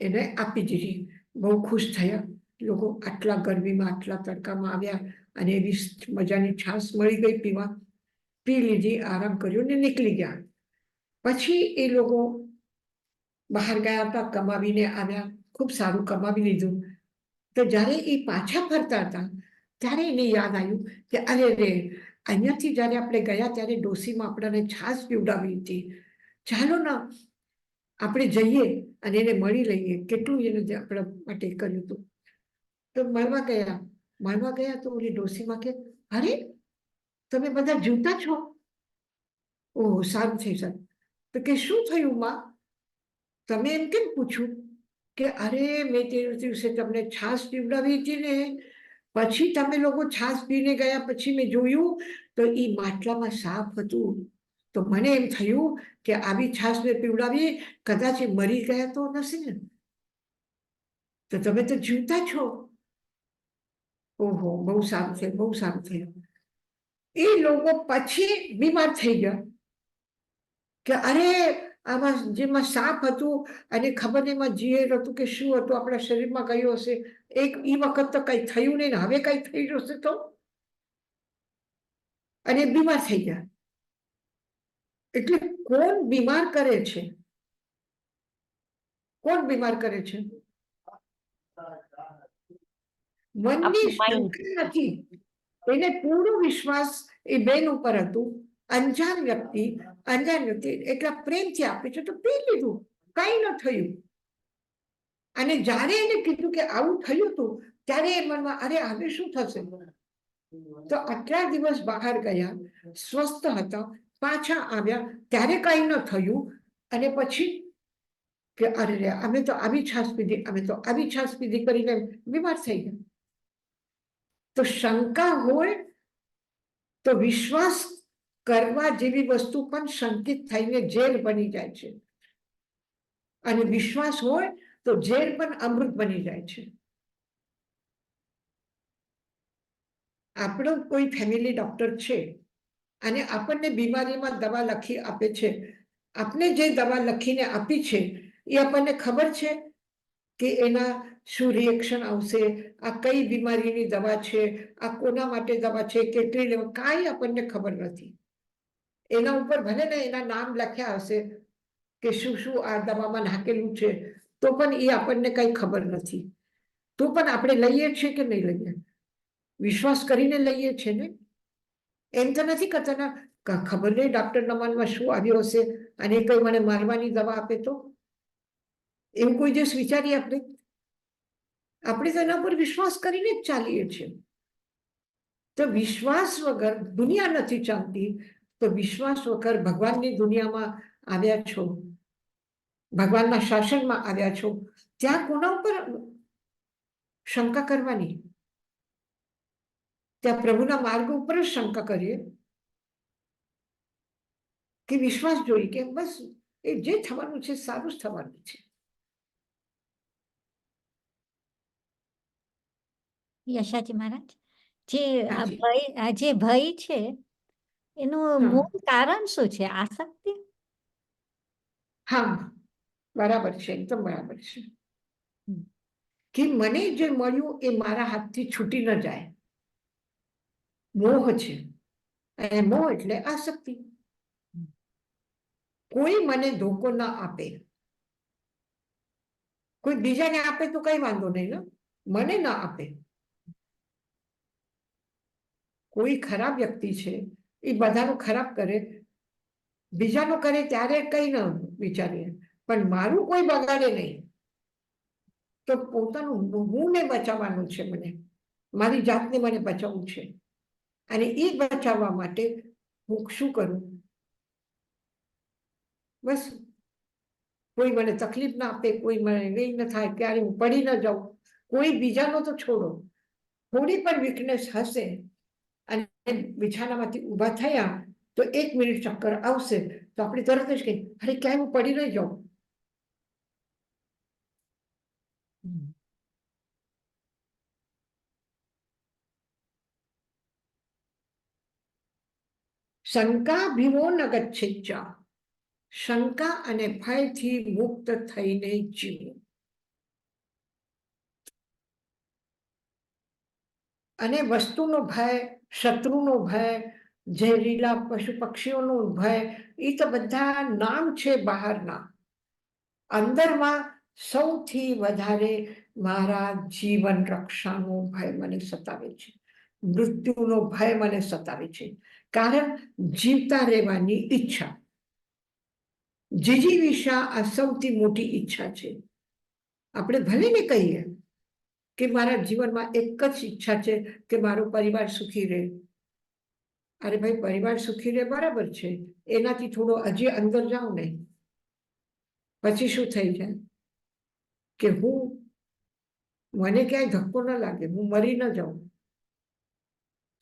એને આપી દીધી. બહુ ખુશ થયા લોકો. આટલા ગરમીમાં આટલા તડકામાં આવ્યા અને એવી મજાની છાશ મળી ગઈ પીવા. પી લીધી, આરામ કર્યો ને નીકળી ગયા. પછી એ લોકો બહાર ગયા હતા, કમાવીને આવ્યા, ખૂબ સારું કમાવી લીધું. તો જ્યારે એ પાછા ફરતા હતા ત્યારે એને યાદ આવ્યું કે અરે રે, અહીંયાથી જ્યારે આપણે ગયા ત્યારે ડોસીમાં આપણને છાશ પીવડાવી હતી. ચાલો ને આપણે જઈએ અને એને મળી લઈએ, કેટલું એને આપણા માટે કર્યું હતું. તો મળવા ગયા તો ઓલી ડોસીમાં કે અરે, તમે બધા જીવતા છો? ઓહ, સારું થઈ સારું. તો કે શું થયું માં? તમે એમ કેમ પૂછ્યું? કે અરે, મેં તે દિવસે તમને છાશ પીવડાવી હતી ને, પછી તમે લોકો છાશ પીને ગયા, પછી મેં જોયું તો એ માટલામાં સાપ હતું. તો મને એમ થયું કે આવી છાશ મેં પીવડાવી, કદાચ એ મરી ગયા તો નથી ને? તો તમે તો જીવતા છો. ઓહો, બહુ સારું થયું, બહુ સારું થયું. એ લોકો પછી બીમાર થઈ ગયા કે અરે, આમાં જેમાં સાપ હતું અને ખબર નહીં એમાં ઝેર હતું કે શું હતું, આપણા શરીરમાં ગયું હશે. એ વખત તો કઈ થયું નહીં, હવે કઈ થઈ જશે તો? અને બીમાર થઈ ગયા. એટલે કોણ બીમાર કરે છે? કોણ બીમાર કરે છે? મનની શંકા નથી. એને પૂરો વિશ્વાસ એ બેન ઉપર હતું. અંજાન વ્યક્તિ એટલા પ્રેમથી આપે છે તો પી લીધું, કઈ ન થયું. અને જ્યારે એને કીધું કે આવું થયું હતું ત્યારે એ મનમાં અરે, હવે શું થશે? તો આટલા દિવસ બહાર ગયા, સ્વસ્થ હતા, પાછા આવ્યા ત્યારે કઈ ન થયું. અને પછી કે અરે રે, અમે તો આવી છાશ પીધી, અમે તો આવી છાશ પીધી કરીને બીમાર થઈ ગયા. તો શંકા હોય તો વિશ્વાસ કરવા જેવી વસ્તુ પણ શંકિત થઈને ઝેર બની જાય છે. અને વિશ્વાસ હોય તો ઝેર પણ અમૃત બની જાય છે. આપણો કોઈ ફેમિલી ડોક્ટર છે અને આપણને બીમારીમાં દવા લખી આપે છે. આપણે જે દવા લખીને આપી છે એ આપણને ખબર છે કે એના શું રિએક્શન આવશે, આ કઈ બીમારીની દવા છે, આ કોના માટે દવા છે, કેટલી લેવા, કાંઈ આપણને ખબર નથી. એના ઉપર ભલે ને એના નામ લખ્યા હશે કે શું શું આ દવામાં નાખેલું છે, તો પણ એ આપણને કઈ ખબર નથી. તો પણ આપણે લઈએ છીએ કે નહીં લઈએ? વિશ્વાસ કરીને લઈએ છીએ ને? એમ તો નથી કરતા ને ખબર નહીં ડોક્ટરના મનમાં શું આવ્યું હશે અને કઈ મને મારવાની દવા આપે તો? એવું કોઈ દિવસ વિચારીએ આપણે? આપણે તો એના પર વિશ્વાસ કરીને જ ચાલીએ છીએ. તો વિશ્વાસ વગર દુનિયા નથી ચાલતી. તો વિશ્વાસ વગર ભગવાનની દુનિયામાં આવ્યા છો, ભગવાનના શાસનમાં આવ્યા છો, ત્યાં કોના ઉપર શંકા કરવાની? ત્યાં પ્રભુના માર્ગ ઉપર જ શંકા કરીએ કે વિશ્વાસ જોઈએ કે બસ એ જે થવાનું છે સારું જ થવાનું છે. યશાજી મહારાજ, જે હાજી. જે ભય છે એનું હા મૂળ કારણ શું છે? આસક્તિ? હા, બરાબર છે, એકદમ બરાબર છે. હમ. કે મને જે મળ્યું એ મારા હાથથી છૂટી ન જાય. મોહ છે. અને મોહ એટલે આસક્તિ. કોઈ મને ધોકો ના આપે. કોઈ બીજાને આપે તો કઈ વાંધો નહીં, ને મને ના આપે. કોઈ ખરાબ વ્યક્તિ છે એ બધાનું ખરાબ કરે, બીજાનું કરે ત્યારે કઈ ન વિચારીએ, પણ મારું કોઈ બગાડે નહીં. તો પોતાનું હું ને બચાવવાનું છે, મને મારી જાતને મને બચાવવું છે. અને એ બચાવવા માટે હું શું કરું? બસ કોઈ મને તકલીફ ના આપે, કોઈ મને એ ન થાય, ક્યારે હું પડી ન જાઉં. કોઈ બીજાનો તો છોડો, થોડી પણ વીકનેસ હશે અને બિછાનામાંથી ઊભા થયા તો 1 મિનિટ ચક્કર આવશે તો આપણે તરત જ કહીએ, અરે ક્યાંય હું પડી નહીં જાઉં. શંકા ભીમો ન ગચ્છિચ્ચા, શંકા અને ભયથી મુક્ત થઈને જીવવું. અને વસ્તુનો ભય, શત્રુનો ભય, ઝેરીલા પશુ પક્ષીઓનો ભય, એ તો બધા નામ છે બહારના. અંદરમાં સૌથી વધારે મારા જીવન રક્ષાનો ભય મને સતાવે છે, મૃત્યુનો ભય મને સતાવે છે. કારણ જીવતા રહેવાની ઈચ્છા, જીજીવિષા આ સૌથી મોટી ઈચ્છા છે. આપણે ભલે ને કહીએ કે મારા જીવનમાં એક જ ઈચ્છા છે કે મારો પરિવાર સુખી રહે. અરે ભાઈ, પરિવાર સુખી રહે બરાબર છે, એનાથી થોડો હજી અંદર જાઓ ને, પછી શું થઈ જાય કે મને ક્યાંય ધક્કો ન લાગે, હું મરી ન જાઉં.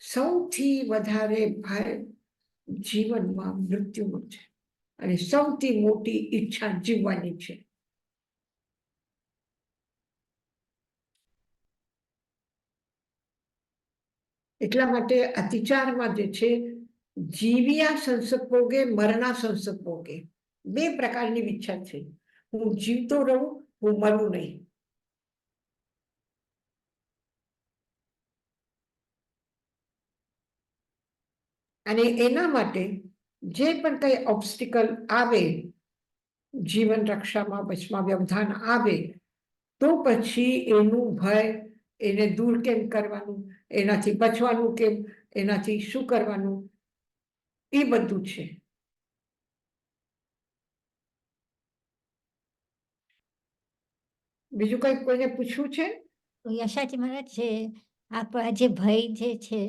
સૌથી વધારે ભય જીવનમાં મૃત્યુનો છે અને સૌથી મોટી ઈચ્છા જીવવાની છે. એટલા માટે અતિચારમાં જે છે, જીવ્યા સંસર્પોગે મરણા સંસર્પોગે, 2 પ્રકારની ઈચ્છા છે. હું જીવતો રહું, હું મરું નહીં. અને એના માટે જે પણ કઈ ઓબ્સ્ટિકલ આવે, જીવન રક્ષામાં વચમાં વ્યવધાન આવે, તો પછી એનું ભય, એને દૂર કેમ કરવાનું, એનાથી બચવાનું કેમ, એનાથી શું કરવાનું, એ બધું છે. બીજું કઈ કોઈને પૂછવું છે? તો યશાજી મહારાજ, જે આપણા જે ભય જે છે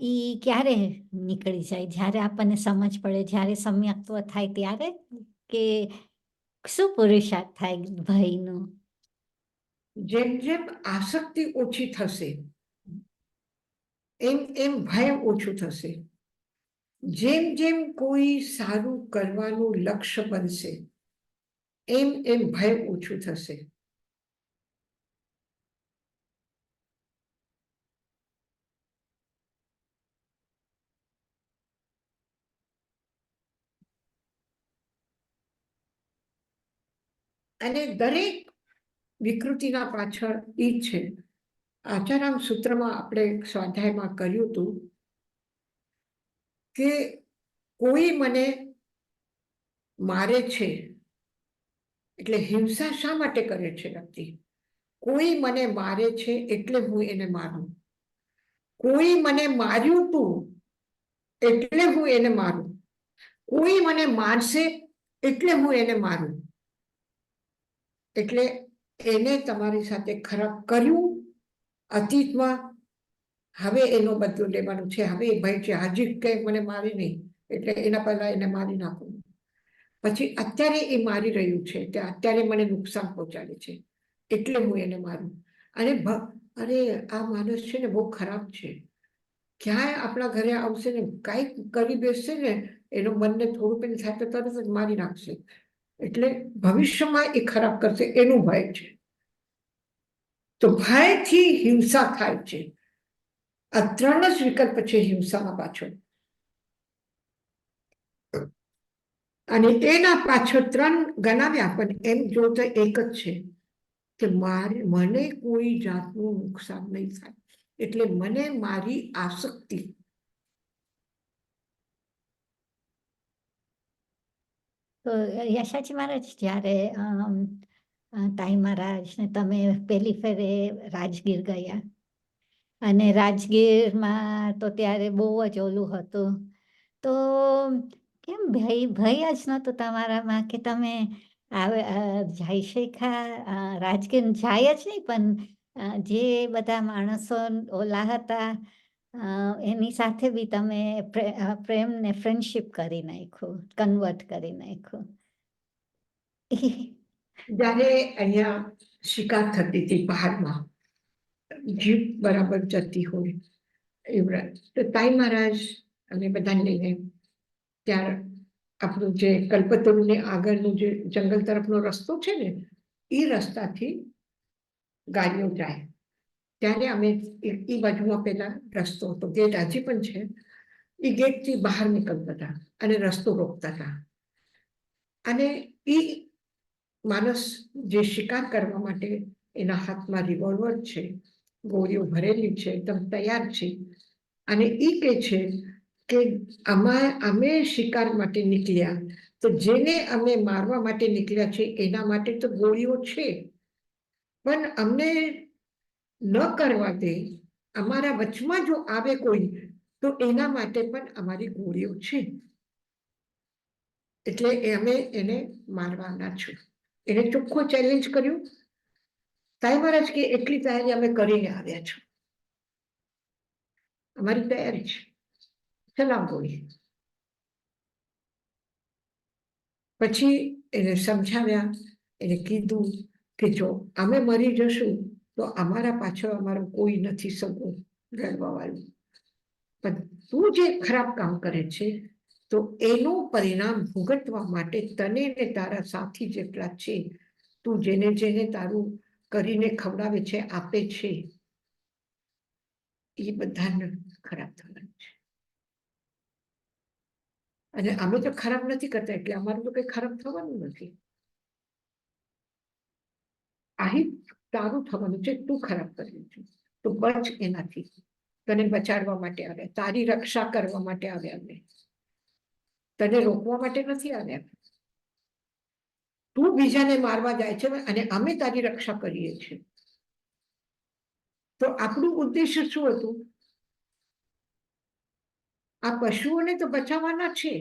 ઈ ક્યારે નીકળી જાય? જ્યારે આપણને સમજ પડે, જ્યારે સમ્યક્ત્વ થાય ત્યારે, કે શું પુરુષાર્થ થાય ભયનો? જેમ જેમ આસક્તિ ઓછી થશે એમ એમ ભય ઓછું થશે. જેમ જેમ કોઈ સારું કરવાનું લક્ષ્ય બનશે એમ એમ ભય ઓછું થશે. અને દરેક વિકૃતિના પાછળ એ છે. આચારામ સૂત્રમાં આપણે સ્વાધ્યાયમાં કર્યું હતું કે કોઈ મને મારે છે, એટલે હિંસા શા માટે કરે છે વ્યક્તિ? કોઈ મને મારે છે એટલે હું એને મારું, કોઈ મને માર્યું તું એટલે હું એને મારું, કોઈ મને મારશે એટલે હું એને મારું. એટલે એને તમારી સાથે ખરાબ કર્યું અતીતમાં, હવે એનો બદલો લેવાનું છે. હવે એ ભય છે, હજી કંઈ મને મારી નહીં, એટલે એના પહેલા એને મારી નાખું. પછી અત્યારે એ મારી રહ્યું છે, કે અત્યારે મને નુકસાન પહોંચાડે છે, એટલે હું એને મારું. અને અરે આ માણસ છે ને બહુ ખરાબ છે, ક્યાંય આપણા ઘરે આવશે ને કાંઈક કરી બેસશે ને, એનો મનને થોડું પણ થાય તો તરત જ મારી નાખશે. એટલે ભવિષ્યમાં એ ખરાબ કરશે, એનું ભય છે. તો ભયથી હિંસા થાય છે. આ 3 જ વિકલ્પ છે હિંસાના પાછળ. અને એના પાછળ 3 ગણાવ્યા, પણ એમ જોતા એક જ છે કે મને કોઈ જાતનું નુકસાન નહીં થાય, એટલે મને મારી આસક્તિ. તો યશાજી મહારાજ, જ્યારે તાઈ મહારાજ ને તમે પહેલી ફેરે રાજગીર ગયા, અને રાજગીરમાં તો ત્યારે બહુ જ ઓલું હતું. તો કેમ ભય જ નહોતું તમારામાં કે તમે જઈ શક્યા? રાજગીર જાય જ નહીં, પણ જે બધા માણસો ઓલા હતા એની સાથે બી તમે પ્રેમ ને ફ્રેન્ડશીપ કરી નાખ્યું, કન્વર્ટ કરી નાખ્યું. જ્યારે અહીંયા શિકાર થતી હતી પહાડમાં, જીપ બરાબર જતી હોય એવું, તો તાઈ મહારાજ અને બધાને લઈને ત્યાં આપણું જે કલ્પતરુની આગળનું જે જંગલ તરફનો રસ્તો છે ને, એ રસ્તાથી ગાડીઓ જાય. ત્યારે અમે એ બાજુમાં પેલા રસ્તો હતો, ગેટ આજે પણ છે, એ ગેટથી બહાર નીકળતા હતા અને રસ્તો રોકતા હતા. અને એ માણસ જે શિકાર કરવા માટે એના હાથમાં રિવોલ્વર છે, ગોળીઓ ભરેલી છે, એકદમ તૈયાર છે, અને એ કે છે કે અમે શિકાર માટે નીકળ્યા, તો જેને અમે મારવા માટે નીકળ્યા છે એના માટે તો ગોળીઓ છે, પણ અમને ન કરવા દે, અમારા વચમાં જો આવે કોઈ તો એના માટે પણ અમારી ગોળીઓ છે, એટલે અમે એને મારવાના છું. એને ચોખ્ખો ચેલેન્જ કર્યું. તાઈ મહારાજ કે એટલી તૈયારી અમે કરીને આવ્યા છો, અમારી તૈયારી છે, ચલાવ ગોળી. પછી એને સમજાવ્યા, એને કીધું કે જો અમે મરી જશું તો અમારા પાછળ અમારું કોઈ નથી સગું રડવા વાળું, પણ તું જે ખરાબ કામ કરે છે તો એનું પરિણામ ભોગવવા માટે તને ને તારા સાથી જેટલા છે, તું જેને જેને તારું કરીને ખવડાવે છે, આપે છે, એ બધાને ખરાબ થવાનું છે. અને અમે તો ખરાબ નથી કરતા એટલે અમારું તો કઈ ખરાબ થવાનું નથી. અહીં તારું થવાનું છે, તું ખરાબ કર્યું છે તો બચ એનાથી. તને બચાડવા માટે આવ્યા, તારી રક્ષા કરવા માટે આવ્યા, અમે તને રોકવા માટે નથી આવ્યા. તું બીજાને મારવા જાય છે અને અમે તારી રક્ષા કરીએ છીએ. તો આપણું ઉદ્દેશ્ય શું હતું? આ પશુઓને તો બચાવવાના છે,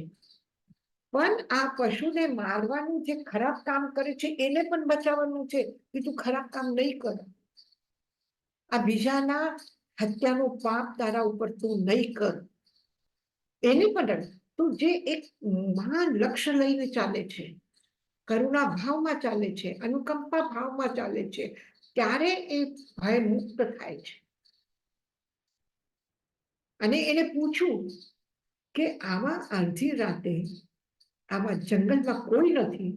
પણ આ પશુને મારવાનું જે ખરાબ કામ કરે છે એને પણ બચાવવાનું છે કે તું ખરાબ કામ નહીં કર. આ બીજાના હત્યાનું પાપ તારા ઉપર તું નહીં કર. એની પણ તું જે એક મહાન લક્ષ્ય લઈને ચાલે છે, કરુણા ભાવમાં ચાલે છે, અનુકંપા ભાવમાં ચાલે છે, ત્યારે એ ભય મુક્ત થાય છે. અને એને પૂછું કે આવા અડધી રાતે આવા જંગલમાં કોઈ નથી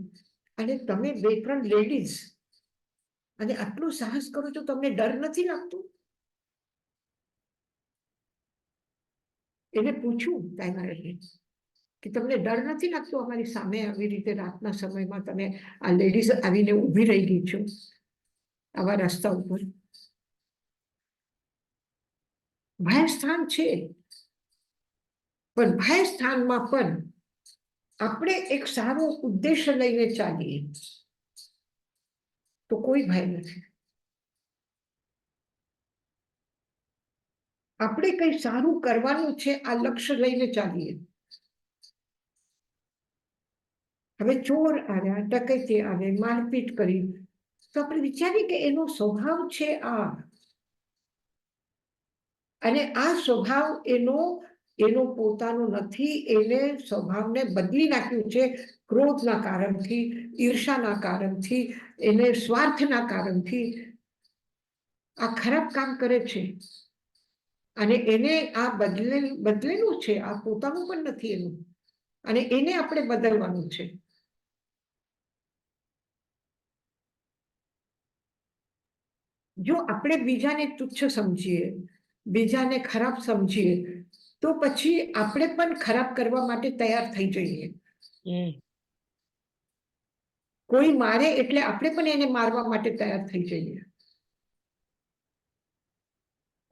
અને તમે 2-3 લેડીઝ અને આટલું સાહસ કરો છો, તમને ડર નથી લાગતું? એને પૂછ્યું તાઈ મહારાજને કે તમને ડર નથી લાગતો અમારી સામે આવી રીતે રાતના સમયમાં તમે આ લેડીઝ આવીને ઊભી રહી ગઈ છો આવા રસ્તા ઉપર? ભય સ્થાન છે, પણ ભય સ્થાનમાં પણ આપણે એક સારો ઉદ્દેશ્ય લઈને ચાલીએ તો કોઈ ભય નથી. આપણે કંઈ સારું કરવાનું છે, આ લક્ષ્ય લઈને ચાલીએ. હવે ચોર આવ્યા, ડકૈતી આવે, મારપીટ કરી, તો આપણે વિચારીએ કે એનો સ્વભાવ છે આ, અને આ સ્વભાવ એનો પોતાનો નથી, એને સ્વભાવને બદલી નાખ્યું છે ક્રોધના કારણથી, ઈર્ષાના કારણથી, એને સ્વાર્થના કારણથી આ ખરાબ કામ કરે છે. અને એને આ બદલેલું છે, આ પોતાનું પણ નથી એનું, અને એને આપણે બદલવાનું છે. જો આપણે બીજાને તુચ્છ સમજીએ, બીજાને ખરાબ સમજીએ, તો પછી આપણે પણ ખરાબ કરવા માટે તૈયાર થઈ જઈએ. કોઈ મારે એટલે આપણે પણ એને મારવા માટે તૈયાર થઈ જઈએ.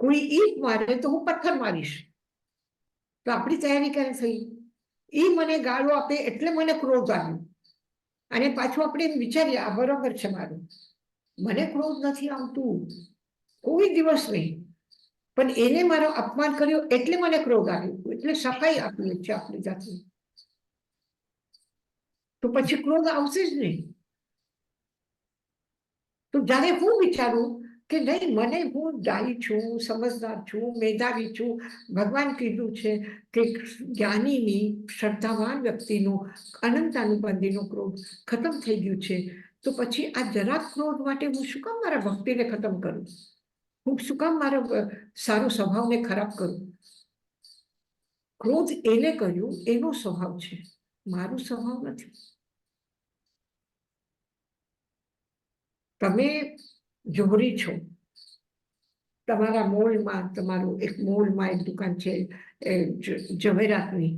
કોઈ ઈંટ મારે તો હું પથ્થર મારીશ, તો આપણી તૈયારી ક્યારે થઈ? એ મને ગાળો આપે એટલે મને ક્રોધ આવ્યો, અને પાછું આપણે એમ વિચારીએ આ બરોબર છે મારું, મને ક્રોધ નથી આવતું કોઈ દિવસ નહીં, પણ એને મારો અપમાન કર્યો એટલે મને ક્રોધ આવ્યો, એટલે સફાઈ આપીએ છીએ આપણી જાતની. તો પછી ક્રોધ આવશે જ નહીં. તો જ્યારે હું વિચારું કે નહીં, મને હું ડાઈ છું, સમજદાર છું, મેધાવી છું, ભગવાન કીધું છે કે જ્ઞાનીની, શ્રદ્ધાવાન વ્યક્તિનો, અનંતાનુબંધીનો ક્રોધ ખતમ થઈ ગયું છે, તો પછી આ જરાક ક્રોધ માટે હું શું કામ મારા ભક્તિને ખતમ કરું? હું શું કામ મારા સારો સ્વભાવને ખરાબ કરું? ક્રોધ એને કર્યું, એનો સ્વભાવ છે, મારો સ્વભાવ નથી. તમે જોહરી છો, તમારા મોલમાં, તમારું એક મોલમાં એક દુકાન છે ઝવેરાતની,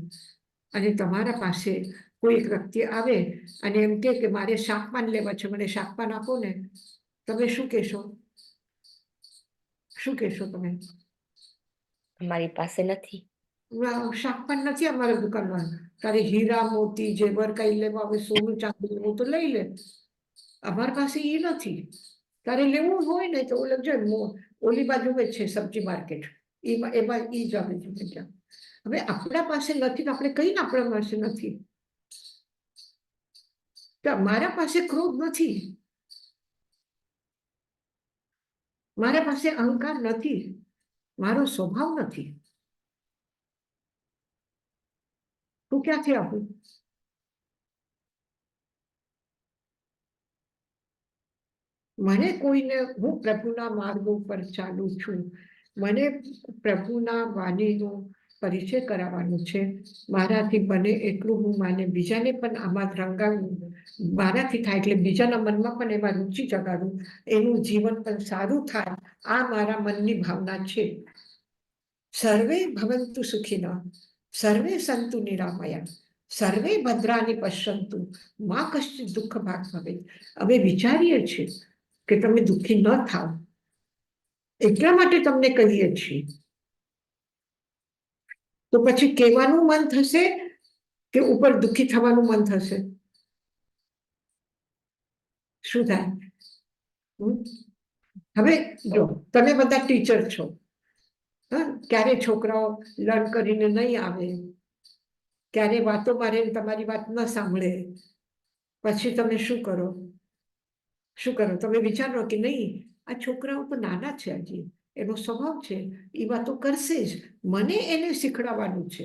અને તમારા પાસે કોઈ એક વ્યક્તિ આવે અને એમ કે મારે શાકપાન લેવા છે, મને શાકપાન આપો ને, તમે શું કહેશો? શું કહેશો તમે? અમારી પાસે નથી. શાકપાન નથી અમારા દુકાનમાં. તારે હીરા મોતી જેવર કઈ લેવા આવે, સોનું ચાંદી લેવું તો લઈ લે, અમારી પાસે એ નથી. તારે લેવું હોય ને તો ઓલી બાજુ છે સબ્જી માર્કેટ, એમાં ઈ જ આવે છે. હવે આપણા પાસે નથી તો આપણે કઈ આપણા પાસે નથી. તો મારા પાસે ક્રોધ નથી, મારા પાસે અહંકાર નથી, મારો સ્વભાવ નથી, તો ક્યાંથી આપું? મને કોઈને, હું પ્રભુના માર્ગ ઉપર ચાલુ છું, મને પ્રભુના વાણીનો પરિચય કરાવવાનો છે. મારાથી બને એટલું હું માને બીજાને પણ આમાં રંગાવું, મારાથી થાય એટલે બીજાના મનમાં પણ એમાં રુચિ જગાડું, એનું જીવન પણ સારું થાય, આ મારા મનની ભાવના છે. સર્વે ભવંતુ સુખિનઃ, સર્વે સંતુ નિરામયા, સર્વે ભદ્રાની પશ્યંતુ, મા કશ્ચિત દુઃખ ભાગ ભવેત. અમે વિચારીએ છીએ કે તમે દુઃખી ન થાવ, એટલા માટે તમને કહીએ છીએ. તો પછી કહેવાનું મન થશે કે ઉપર દુઃખી થવાનું મન થશે? શું થાય? હવે જો તમે બધા ટીચર છો, ક્યારે છોકરાઓ લર્ન કરીને નહીં આવે, ક્યારે વાતો મારે તમારી વાત ન સાંભળે, પછી તમે શું કરો? શું કરો? તમે વિચારો કે નહીં, આ છોકરાઓ તો નાના છે, હજી એનો સ્વભાવ છે, એ વાતો કરશે જ, મને એને શીખડાવવાનું છે.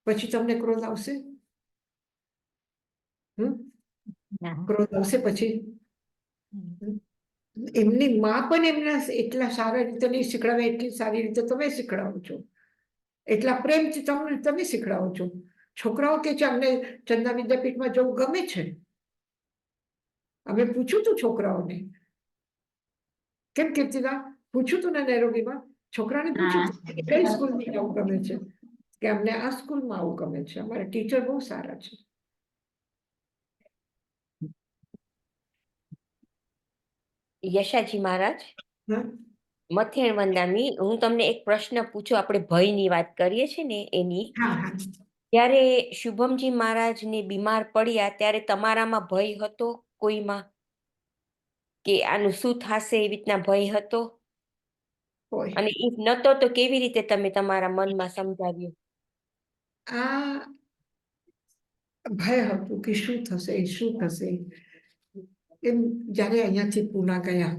પછી તમને ક્રોધ આવશે? ક્રોધ આવશે પછી? એમની માં પણ એમના એટલા સારા રીતે નહીં શીખડાવે, એટલી સારી રીતે તમે શીખડાવો છો, એટલા પ્રેમથી તમે શીખડાવો છો. છોકરાઓ કે છે અમને ચંદા વિદ્યાપીઠમાં જવું ગમે છે. અમે પૂછ્યું તું છોકરાઓને, કેમ કીર્તિદા પૂછ્યું તું ને નૈરોબીમાં, છોકરાને પૂછ્યું કઈ સ્કૂલમાં જવું ગમે છે, કે અમને આ સ્કૂલમાં આવું ગમે છે, અમારા ટીચર બહુ સારા છે. યશાજી મહારાજ, મથેણ વંદામી, હું તમને એક પ્રશ્ન પૂછું. આપણે ભયની વાત કરીએ છીએ ને એની. ત્યારે શુભમજી મહારાજને બીમાર પડ્યા ત્યારે તમારામાં ભય હતો કોઈમાં, કે આનું શું થશે એવી રીતના ભય હતો? અને ઈ નતો તો કેવી રીતે તમે તમારા મનમાં સમજાવ્યું? આ ભય હતું કે શું થશે, શું થશે. એમ જ્યારે અહીંયાથી પૂના ગયા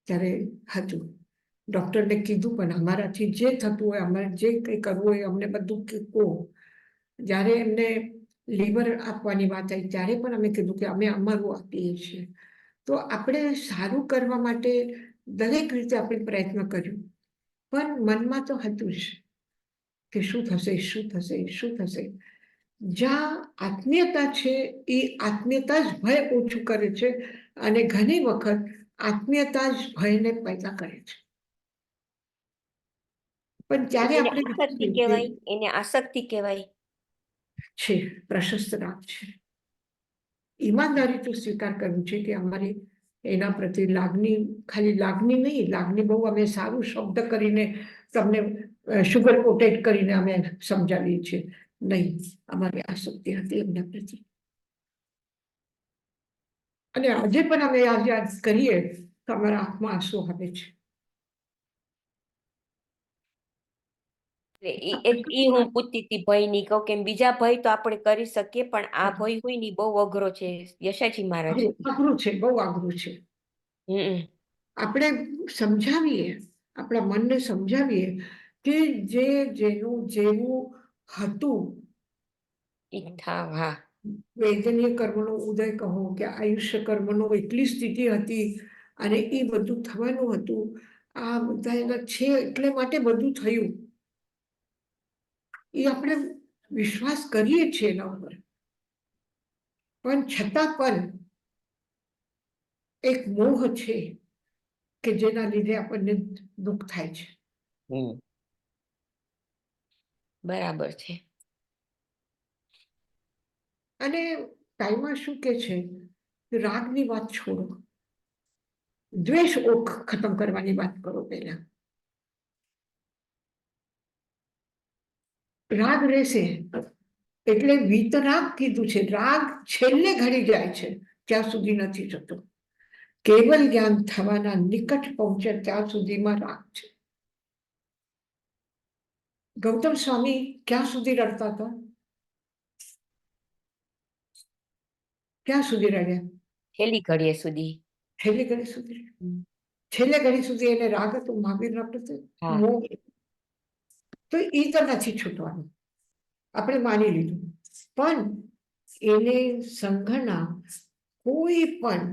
ત્યારે હતું, ડોક્ટરને કીધું પણ અમારાથી જે થતું હોય, અમારે જે કંઈ કરવું હોય અમને બધું કહો. જ્યારે એમને લીવર આપવાની વાત આવી ત્યારે પણ અમે કીધું કે અમે અમારું આપીએ છીએ. તો આપણે સારું કરવા માટે દરેક રીતે આપણે પ્રયત્ન કર્યું, પણ મનમાં તો હતું જ કે શું થશે, શું થશે, શું થશે. જ્યાં આત્મીયતા છે એ આત્મીયતા જ ભય ઓછું કરે છે, અને ઘણી વખત આત્મીયતા જ ભયને પેદા કરે છે. પણ જ્યારે આપણે આસક્તિ કહેવાય, એને આસક્તિ કહેવાય છે, પ્રશસ્ત નામ છે. ઈમાનદારીથી સ્વીકાર કરવું છે કે અમારી એના પ્રત્યે લાગણી, ખાલી લાગણી નહીં, લાગણી બહુ અમે સારું શબ્દ કરીને તમને શુગર કોટેડ કરીને અમે સમજાવીએ છીએ, નહીં, અમારી આસક્તિ હતી એમના પ્રત્યે. અને આજે પણ અમે યાદ કરીએ તો અમારા આંખમાં આંસુ આવે છે. ઈ હું પૂછતી હતી ભયની કહું કે બીજા ભય તો આપણે કરી શકીએ પણ આ ભય હોય ને ઈ બહુ અઘરો છે યશાજી મહારાજ. અઘરું છે, બહુ અઘરું છે. આપણે સમજાવીએ, આપણા મનને સમજાવીએ કે જેનું જેવું હતું, વેદનીય કર્મનો ઉદય કહો કે આયુષ્ય કર્મનો એટલી સ્થિતિ હતી અને એ બધું થવાનું હતું, આ બધા એના છે એટલે માટે બધું થયું, એ આપણે વિશ્વાસ કરીએ છીએ એના ઉપર, પણ છતાં પણ એક મોહ છે કે જેના લીધે આપણને દુઃખ થાય છે. બરાબર છે. અને ટાઈમમાં શું કે છે, રાગની વાત છોડો, દ્વેષ ઓખ ખતમ કરવાની વાત કરો. પહેલા રાગ રહેશે એટલે વીતરાગ કીધું છે, રાગ છેલ્લે ઘડી જાય છે, ત્યાં સુધી નથી જતો. કેવલ જ્ઞાન થવાના નિકટ પહોંચે ત્યાં સુધીમાં રાગ છે. ગૌતમ સ્વામી ક્યાં સુધી રડતા હતા? ક્યાં સુધી રડ્યા? છેલ્લી ઘડીએ સુધી. છેલ્લી ઘડી સુધી. છેલ્લે ઘડી સુધી એને રાગ હતો, મહાવીર હતો, મોહ, તો એ તો નથી છૂટવાનું, આપણે માની લીધું. પણ એને સંઘના કોઈ પણ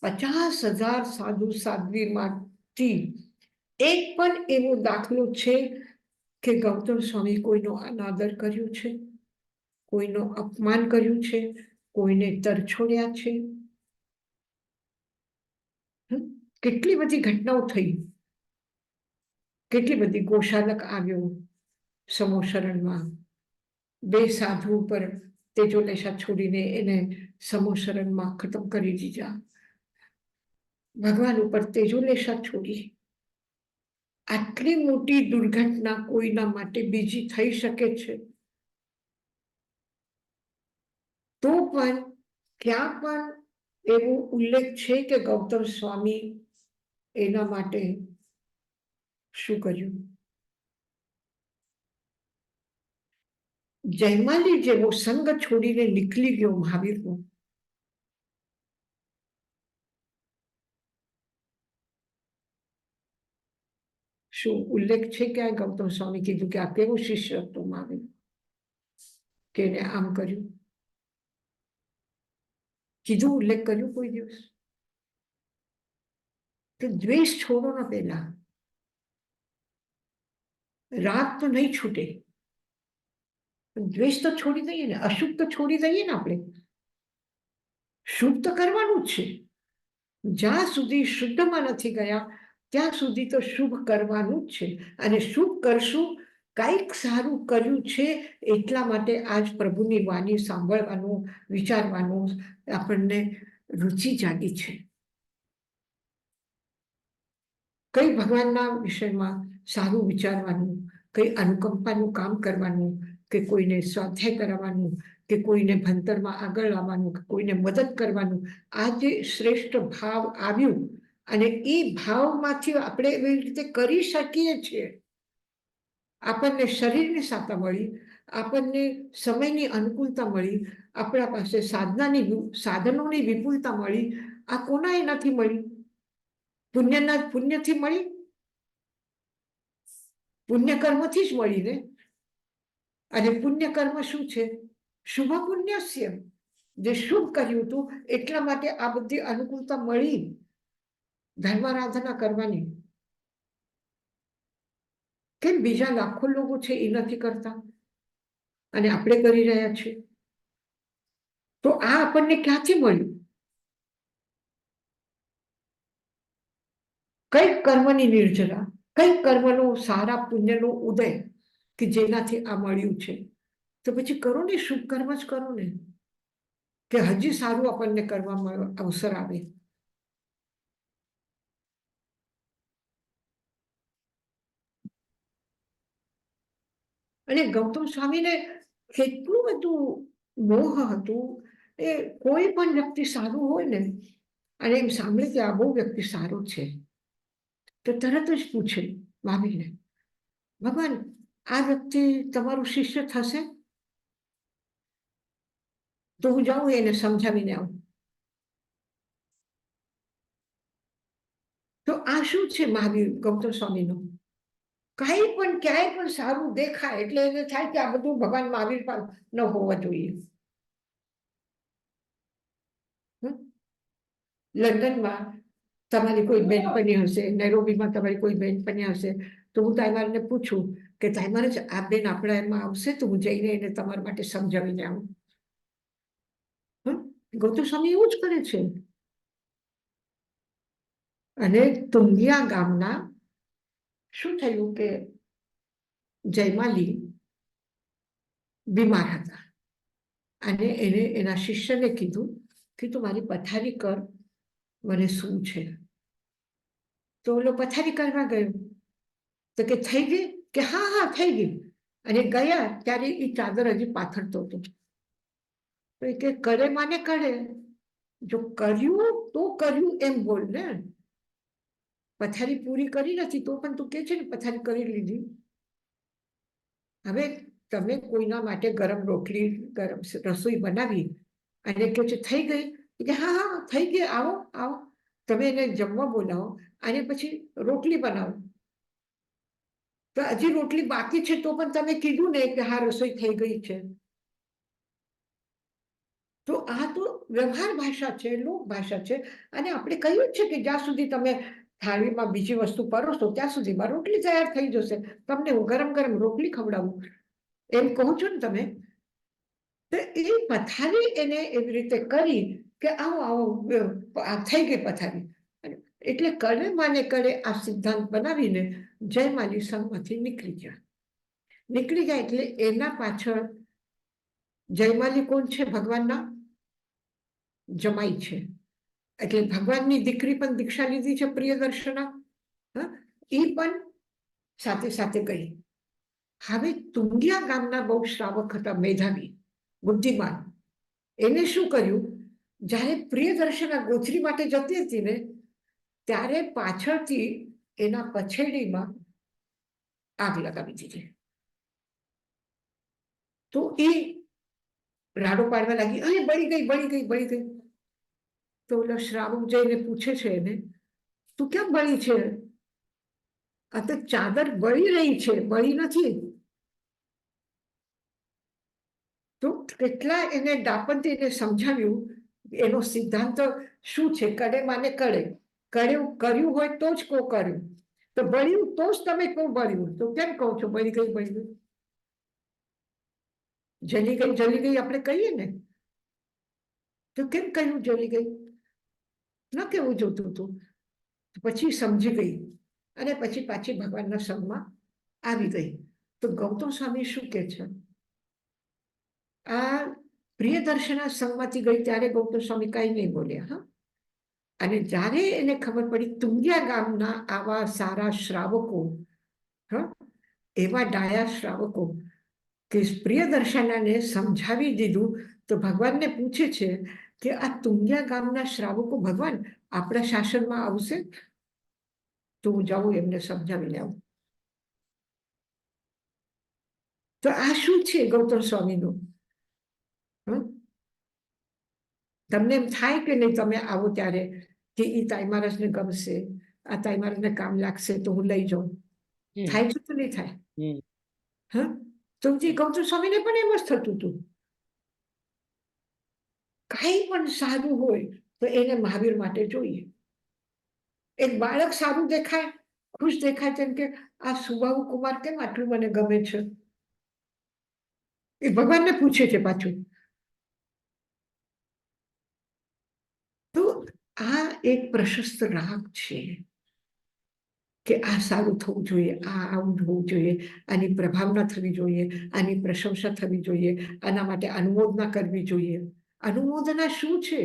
50,000 સાધુ સાધ્વીમાંથી એક પણ એવો દાખલો છે કે ગૌતમ સ્વામી કોઈનો અનાદર કર્યું છે, કોઈનો અપમાન કર્યું છે, કોઈને તરછોડ્યા છે? કેટલી બધી ઘટનાઓ થઈ, કેટલી બધી. ગોશાલક આવ્યો સમોશરણમાં, 2 સાધુ ઉપર તેજોલેશા છોડીને એને સમોશરણમાં ખતમ કરી દીધા. ભગવાન ઉપર તેજોલેશા છોડી. આટલી મોટી દુર્ઘટના કોઈના માટે બીજી થઈ શકે છે? તો પણ ક્યાં પણ એવો ઉલ્લેખ છે કે ગૌતમ સ્વામી એના માટે શું કર્યું? જયમાલી જેવો સંગ છોડીને નીકળી ગયો મહાવીરનો. શું ઉલ્લેખ છે કે આ ગૌતમ સ્વામી કીધું કે આ કેવો શિષ્ય હતો મહાવીર, કે એને આમ કર્યું? કીધું, ઉલ્લેખ કર્યું કોઈ દિવસ? તો દ્વેષ છોડો ના. પહેલા રાગ તો નહીં છૂટે, દ્વેષ તો છોડી દઈએ ને, અશુભ તો છોડી દઈએ ને. આપણે શુભ તો કરવાનું જ છે. જ્યાં સુધી શુદ્ધમાં નથી ગયા ત્યાં સુધી તો શુભ કરવાનું જ છે. અને શુભ કરશું, કંઈક સારું કર્યું છે એટલા માટે આજ પ્રભુની વાણી સાંભળવાનું, વિચારવાનું આપણને રુચિ જાગી છે. કઈ ભગવાનના વિષયમાં સારું વિચારવાનું, કઈ અનુકંપાનું કામ કરવાનું, કે કોઈને સ્વાધ્યાય કરાવવાનું, કે કોઈને ભણતરમાં આગળ લાવવાનું, કે કોઈને મદદ કરવાનું, આ જે શ્રેષ્ઠ ભાવ આવ્યું અને એ ભાવમાંથી આપણે એવી રીતે કરી શકીએ છીએ. આપણને શરીરની સાથે મળી, આપણને સમયની અનુકૂળતા મળી, આપણા પાસે સાધનોની વિપુલતા મળી. આ કોના એનાથી મળી? પુણ્યથી મળી, પુણ્ય કર્મથી જ મળી ને. અને પુણ્ય કર્મ શું છે? શુભ પુણ્યસ્ય, જે શુભ કર્યું હતું એટલા માટે આ બધી અનુકૂળતા મળી ધર્મારાધના કરવાની. કેમ બીજા લાખો લોકો છે એ નથી કરતા અને આપણે કરી રહ્યા છીએ? તો આ આપણને ક્યાંથી મળ્યું? કઈ કર્મની નિર્જરા, કઈ કર્મનો સારા પુણ્યનો ઉદય કે જેનાથી આ મળ્યું છે? તો પછી કરો ને, શુભ કર્મ જ કરો ને, કે હજી સારું આપણને કરવામાં અવસર આવે. અને ગૌતમ સ્વામીને કેટલું બધું મોહ હતું. એ કોઈ પણ વ્યક્તિ સારું હોય ને અને એમ સાંભળે કે આ બહુ વ્યક્તિ સારો છે તો તરત જ પૂછે મહાવીરને, ભગવાન આ વ્યક્તિ તમારું શિષ્ય થશે, તો હું જાઉં એને સમજાવીને આવું. તો આ શું છે મહાવીર ગૌતમ સ્વામીનું? કઈ પણ ક્યાંય પણ સારું દેખાય એટલે એને થાય કે આ બધું ભગવાન મહાવીર પર ન હોવા જોઈએ. લંડનમાં તમારી કોઈ બેનપણી હશે, નૈરોબીમાં તમારી કોઈ બેનપણી હશે, તો હું તાઈમારને પૂછું કે તાઈમાર જ આ બેન આપણા એમાં આવશે, તો હું જઈને એને તમારા માટે સમજાવીને આવું. ગૌતમ સ્વામી એવું જ કરે છે. અને તુંગિયા ગામના શું થયું કે જયમાલી બીમાર હતા અને એને એના શિષ્યને કીધું કે તું મારી પથારી કર, મને શું છે. તો ઓલો પથારી કરવા ગયો તો કે થઈ ગઈ, કે હા હા થઈ ગઈ. અને ગયા ત્યારે એ ચાદર હજી પાથરતો હતો. તો એ કે કરે માને કરે, જો કર્યું તો કર્યું એમ બોલ ને. પથારી પૂરી કરી નથી તો પણ તું કે છે ને પથારી કરી લીધી. હવે તમે કોઈના માટે ગરમ રોટલી, ગરમ રસોઈ બનાવી અને કે છે થઈ ગઈ, કે હા હા થઈ ગઈ, આવો આવો. તમે એને જમવા બોલાવો અને પછી રોટલી બનાવો. તો હજી રોટલી બાકી છે તો પણ તમે કીધું ને કે હા રસોઈ થઈ ગઈ છે. તો આ તો વ્યવહાર ભાષા છે, લોક ભાષા છે. અને આપણે કહ્યું છે કે જ્યાં સુધી તમે થાળીમાં બીજી વસ્તુ પરોસો ત્યાં સુધીમાં રોટલી તૈયાર થઈ જશે. તમને હું ગરમ ગરમ રોટલી ખવડાવું એમ કહું છું ને તમે. તો એ પથારી એને એવી રીતે કરી કે આવો આવો થઈ ગઈ પથારી. એટલે કળે માને કળે આ સિદ્ધાંત બનાવીને જયમાલી સંઘમાંથી નીકળી ગયા એટલે એના પાછળ જયમાલી કોણ છે? ભગવાનના જમાઈ છે. એટલે ભગવાનની દીકરી પણ દીક્ષા લીધી છે પ્રિયદર્શના. એ પણ સાથે સાથે ગઈ. હવે તુંગિયા ગામના બહુ શ્રાવક હતા, મેધાવી, બુદ્ધિમાન. એને શું કર્યું, જ્યારે પ્રિયદર્શના ગોચરી માટે જતી હતી ને ત્યારે પાછળથી એના પછેડીમાં આગ લગાવી દીધી. તો એ રાડો પાડવા લાગી, અરે બળી ગઈ બળી ગઈ બળી ગઈ. તો ઓલો શ્રાવક જઈને પૂછે છે એને, તું કેમ બળી છે? આ તો ચાદર બળી રહી છે, બળી નથી. તો કેટલા એને દાપણથી એને સમજાવ્યું એનો સિદ્ધાંત શું છે, કડે માને કડે. કર્યું હોય તો જ કો કર્યું, તો બળ્યું તો જ તમે કહો બળ્યું. તો કેમ કહો છો બળી ગઈ બળી ગઈ? જલી ગઈ આપણે કહીએ ને, તો કેમ કહ્યું જલી ગઈ? ન કેવું જોતું હતું. પછી સમજી ગઈ અને પછી પાછી ભગવાનના સંગમાં આવી ગઈ. તો ગૌતમ સ્વામી શું કે છે, આ પ્રિયદર્શના સંગમાંથી ગઈ ત્યારે ગૌતમ સ્વામી કઈ નહીં બોલ્યા. હા, અને જ્યારે એને ખબર પડી તુંગિયા ગામના આવા સારા શ્રાવકો, એવા ડાયા શ્રાવકો, કે પ્રિયદર્શનાને સમજાવી દીધું, તો ભગવાનને પૂછે છે કે આ તુંગિયા ગામના શ્રાવકો ભગવાન આપણા શાસનમાં આવશે? તો હું જાઉં એમને સમજાવીને આવું. તો આ શું છે ગૌતમ સ્વામીનું? તમને એમ થાય કે નહીં તમે આવો ત્યારે કે એ તાઈમારસને ગમશે, આ તાઈમારસને કામ લાગશે તો હું લઈ જાઉં? થાય છે તો નહીં થાય? તો ગૌતમ સ્વામીને પણ એમ જ થતું હતું. કઈ પણ સારું હોય તો એને મહાવીર માટે જોઈએ. એક બાળક સારું દેખાય, ખુશ દેખાય, તેમ કે આ સુબાહુ કુમાર કેમ આટલું મને ગમે છે, એ ભગવાનને પૂછે છે પાછું. તો આ એક પ્રશસ્ત રાગ છે કે આ સારું થવું જોઈએ, આ આવું હોવું જોઈએ, આની પ્રભાવના થવી જોઈએ, આની પ્રશંસા થવી જોઈએ, આના માટે અનુમોદના કરવી જોઈએ. અનુમોદના શું છે?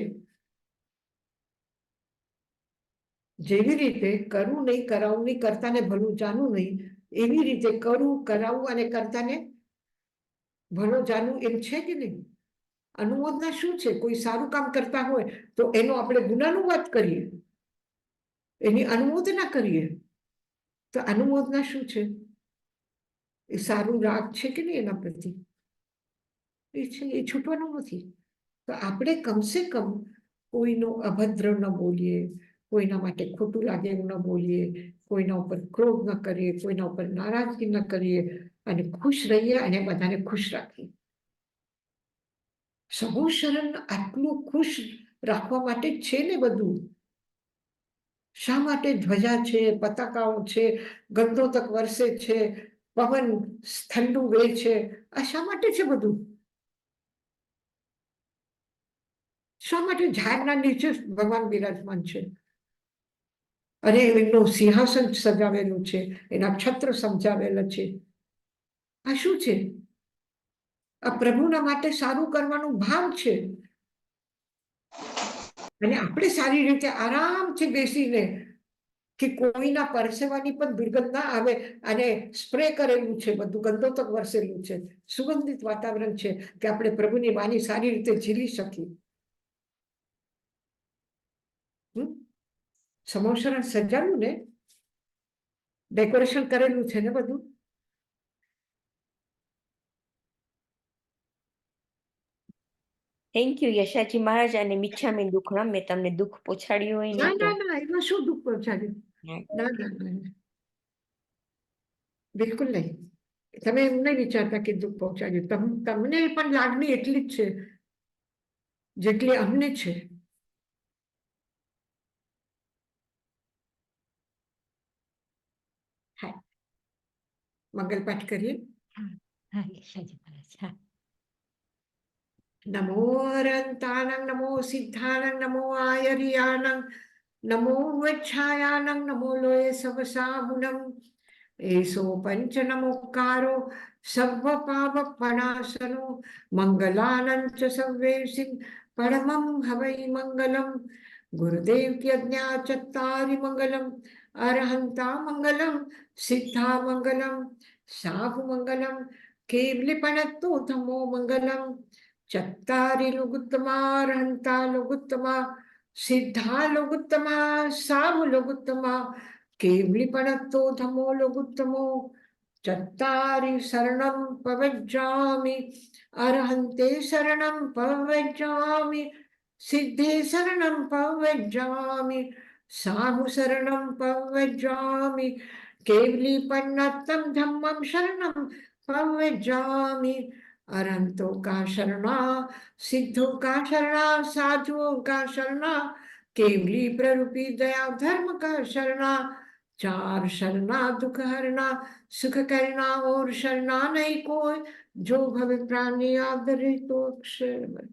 જેવી રીતે કરવું નહીં, કરાવવું નહીં, કરતાને ભલું જાણવું નહીં, એવી રીતે કરવું, કરાવવું અને કરતાને ભલો જાણવું એમ છે કે નહીં? અનુમોદના શું છે? કોઈ સારું કામ કરતા હોય તો એનો આપણે ગુણાનુવાદ કરીએ, એની અનુમોદના કરીએ. તો અનુમોદના શું છે? એ સારું રાગ છે કે નહીં એના પ્રતિ, એ છે, એ છૂટવાનું નથી. તો આપણે કમસે કમ કોઈનું અભદ્ર ન બોલીએ, કોઈના માટે ખોટું લાગે એવું ન બોલીએ, કોઈના ઉપર ક્રોધ ન કરીએ, કોઈના ઉપર નારાજગી ન કરીએ, અને ખુશ રહીએ અને બધાને ખુશ રાખીએ. સમૂહ શરણ આટલું ખુશ રાખવા માટે જ છે ને બધું. શા માટે ધ્વજા છે, પતાકાઓ છે, ગંધોતક વર્ષે છે, પવન ઠંડુ વે છે, આ શા માટે છે બધું? શા માટે ઝાડના નીચે ભગવાન બિરાજમાન છે અને એમનું સિંહાસન સજાવેલું છે, એના છત્ર સમજાવેલા છે? આ શું છે? આ પ્રભુના માટે સારું કરવાનું ભાવ છે. અને આપણે સારી રીતે આરામથી બેસીને, કે કોઈના પરસેવાની પણ દુર્ગંધ ના આવે, અને સ્પ્રે કરેલું છે, બધું ગંધોતક વરસેલું છે, સુગંધિત વાતાવરણ છે, કે આપણે પ્રભુની વાણી સારી રીતે ઝીલી શકીએ. સમૂહ શરણ સજાયું ને, ડેકોરેશન કરેલું છે ને બધું. થેન્ક યુ યશાજી મહારાજ અને મિચ્છામી દુક્કડમ. મેં તમને દુઃખ પહોંચાડ્યું હોય ને તો ના, એમાં શું દુઃખ પહોંચાડ્યું? ના, બિલકુલ નહીં. તમે એમ નહીં વિચારતા કે દુઃખ પહોંચાડ્યું. તમને પણ લાગણી એટલી જ છે જેટલી અમને છે. હા, મંગલ પાઠ કરીએ. હા યશાજી મહારાજ. હા. નમો અરંતાનં, નમો સિદ્ધાનં, નમો આયર્યાનં, નમો વચ્છાયાનં, નમો લોય સવસાહુનં. એસો પંચ નમોકારો સર્વ પાપ પણાસનો મંગલાનં ચ સર્વેસિં પરમં હવૈ મંગલમ. ગુરુદેવ की आज्ञा चत्तारि मंगलम, अरहंता मंगलम, सिद्धा मंगलम, साहु मंगलम, केवलिपणत्तो धम्मो मंगलम. चत्तारि लोगुत्तमा, अरहंता लोगुत्तमा, सिद्धा लोगुत्तमा, साहु लोगुत्तमा, केवलिपणत्तो धम्मो लोगुत्तमो. चत्तारि शरणं पवज्जामि, अरहन्ते शरणं पवज्जामि, सिद्धे शरणं पवज्जामि, साहु शरणं पवज्जामि, केवलीपन्नतं धम्मं शरणं पवज्जामि. अरहंतों का शरणा, सिद्धों का शरणा, साधुओं का शरणा, केवली प्ररूपी दया धर्म का शरणा. चार शरणा दुख हरना, सुख करना और शरणा नहीं कोई, जो भव प्राणी आदरे तो अक्षर।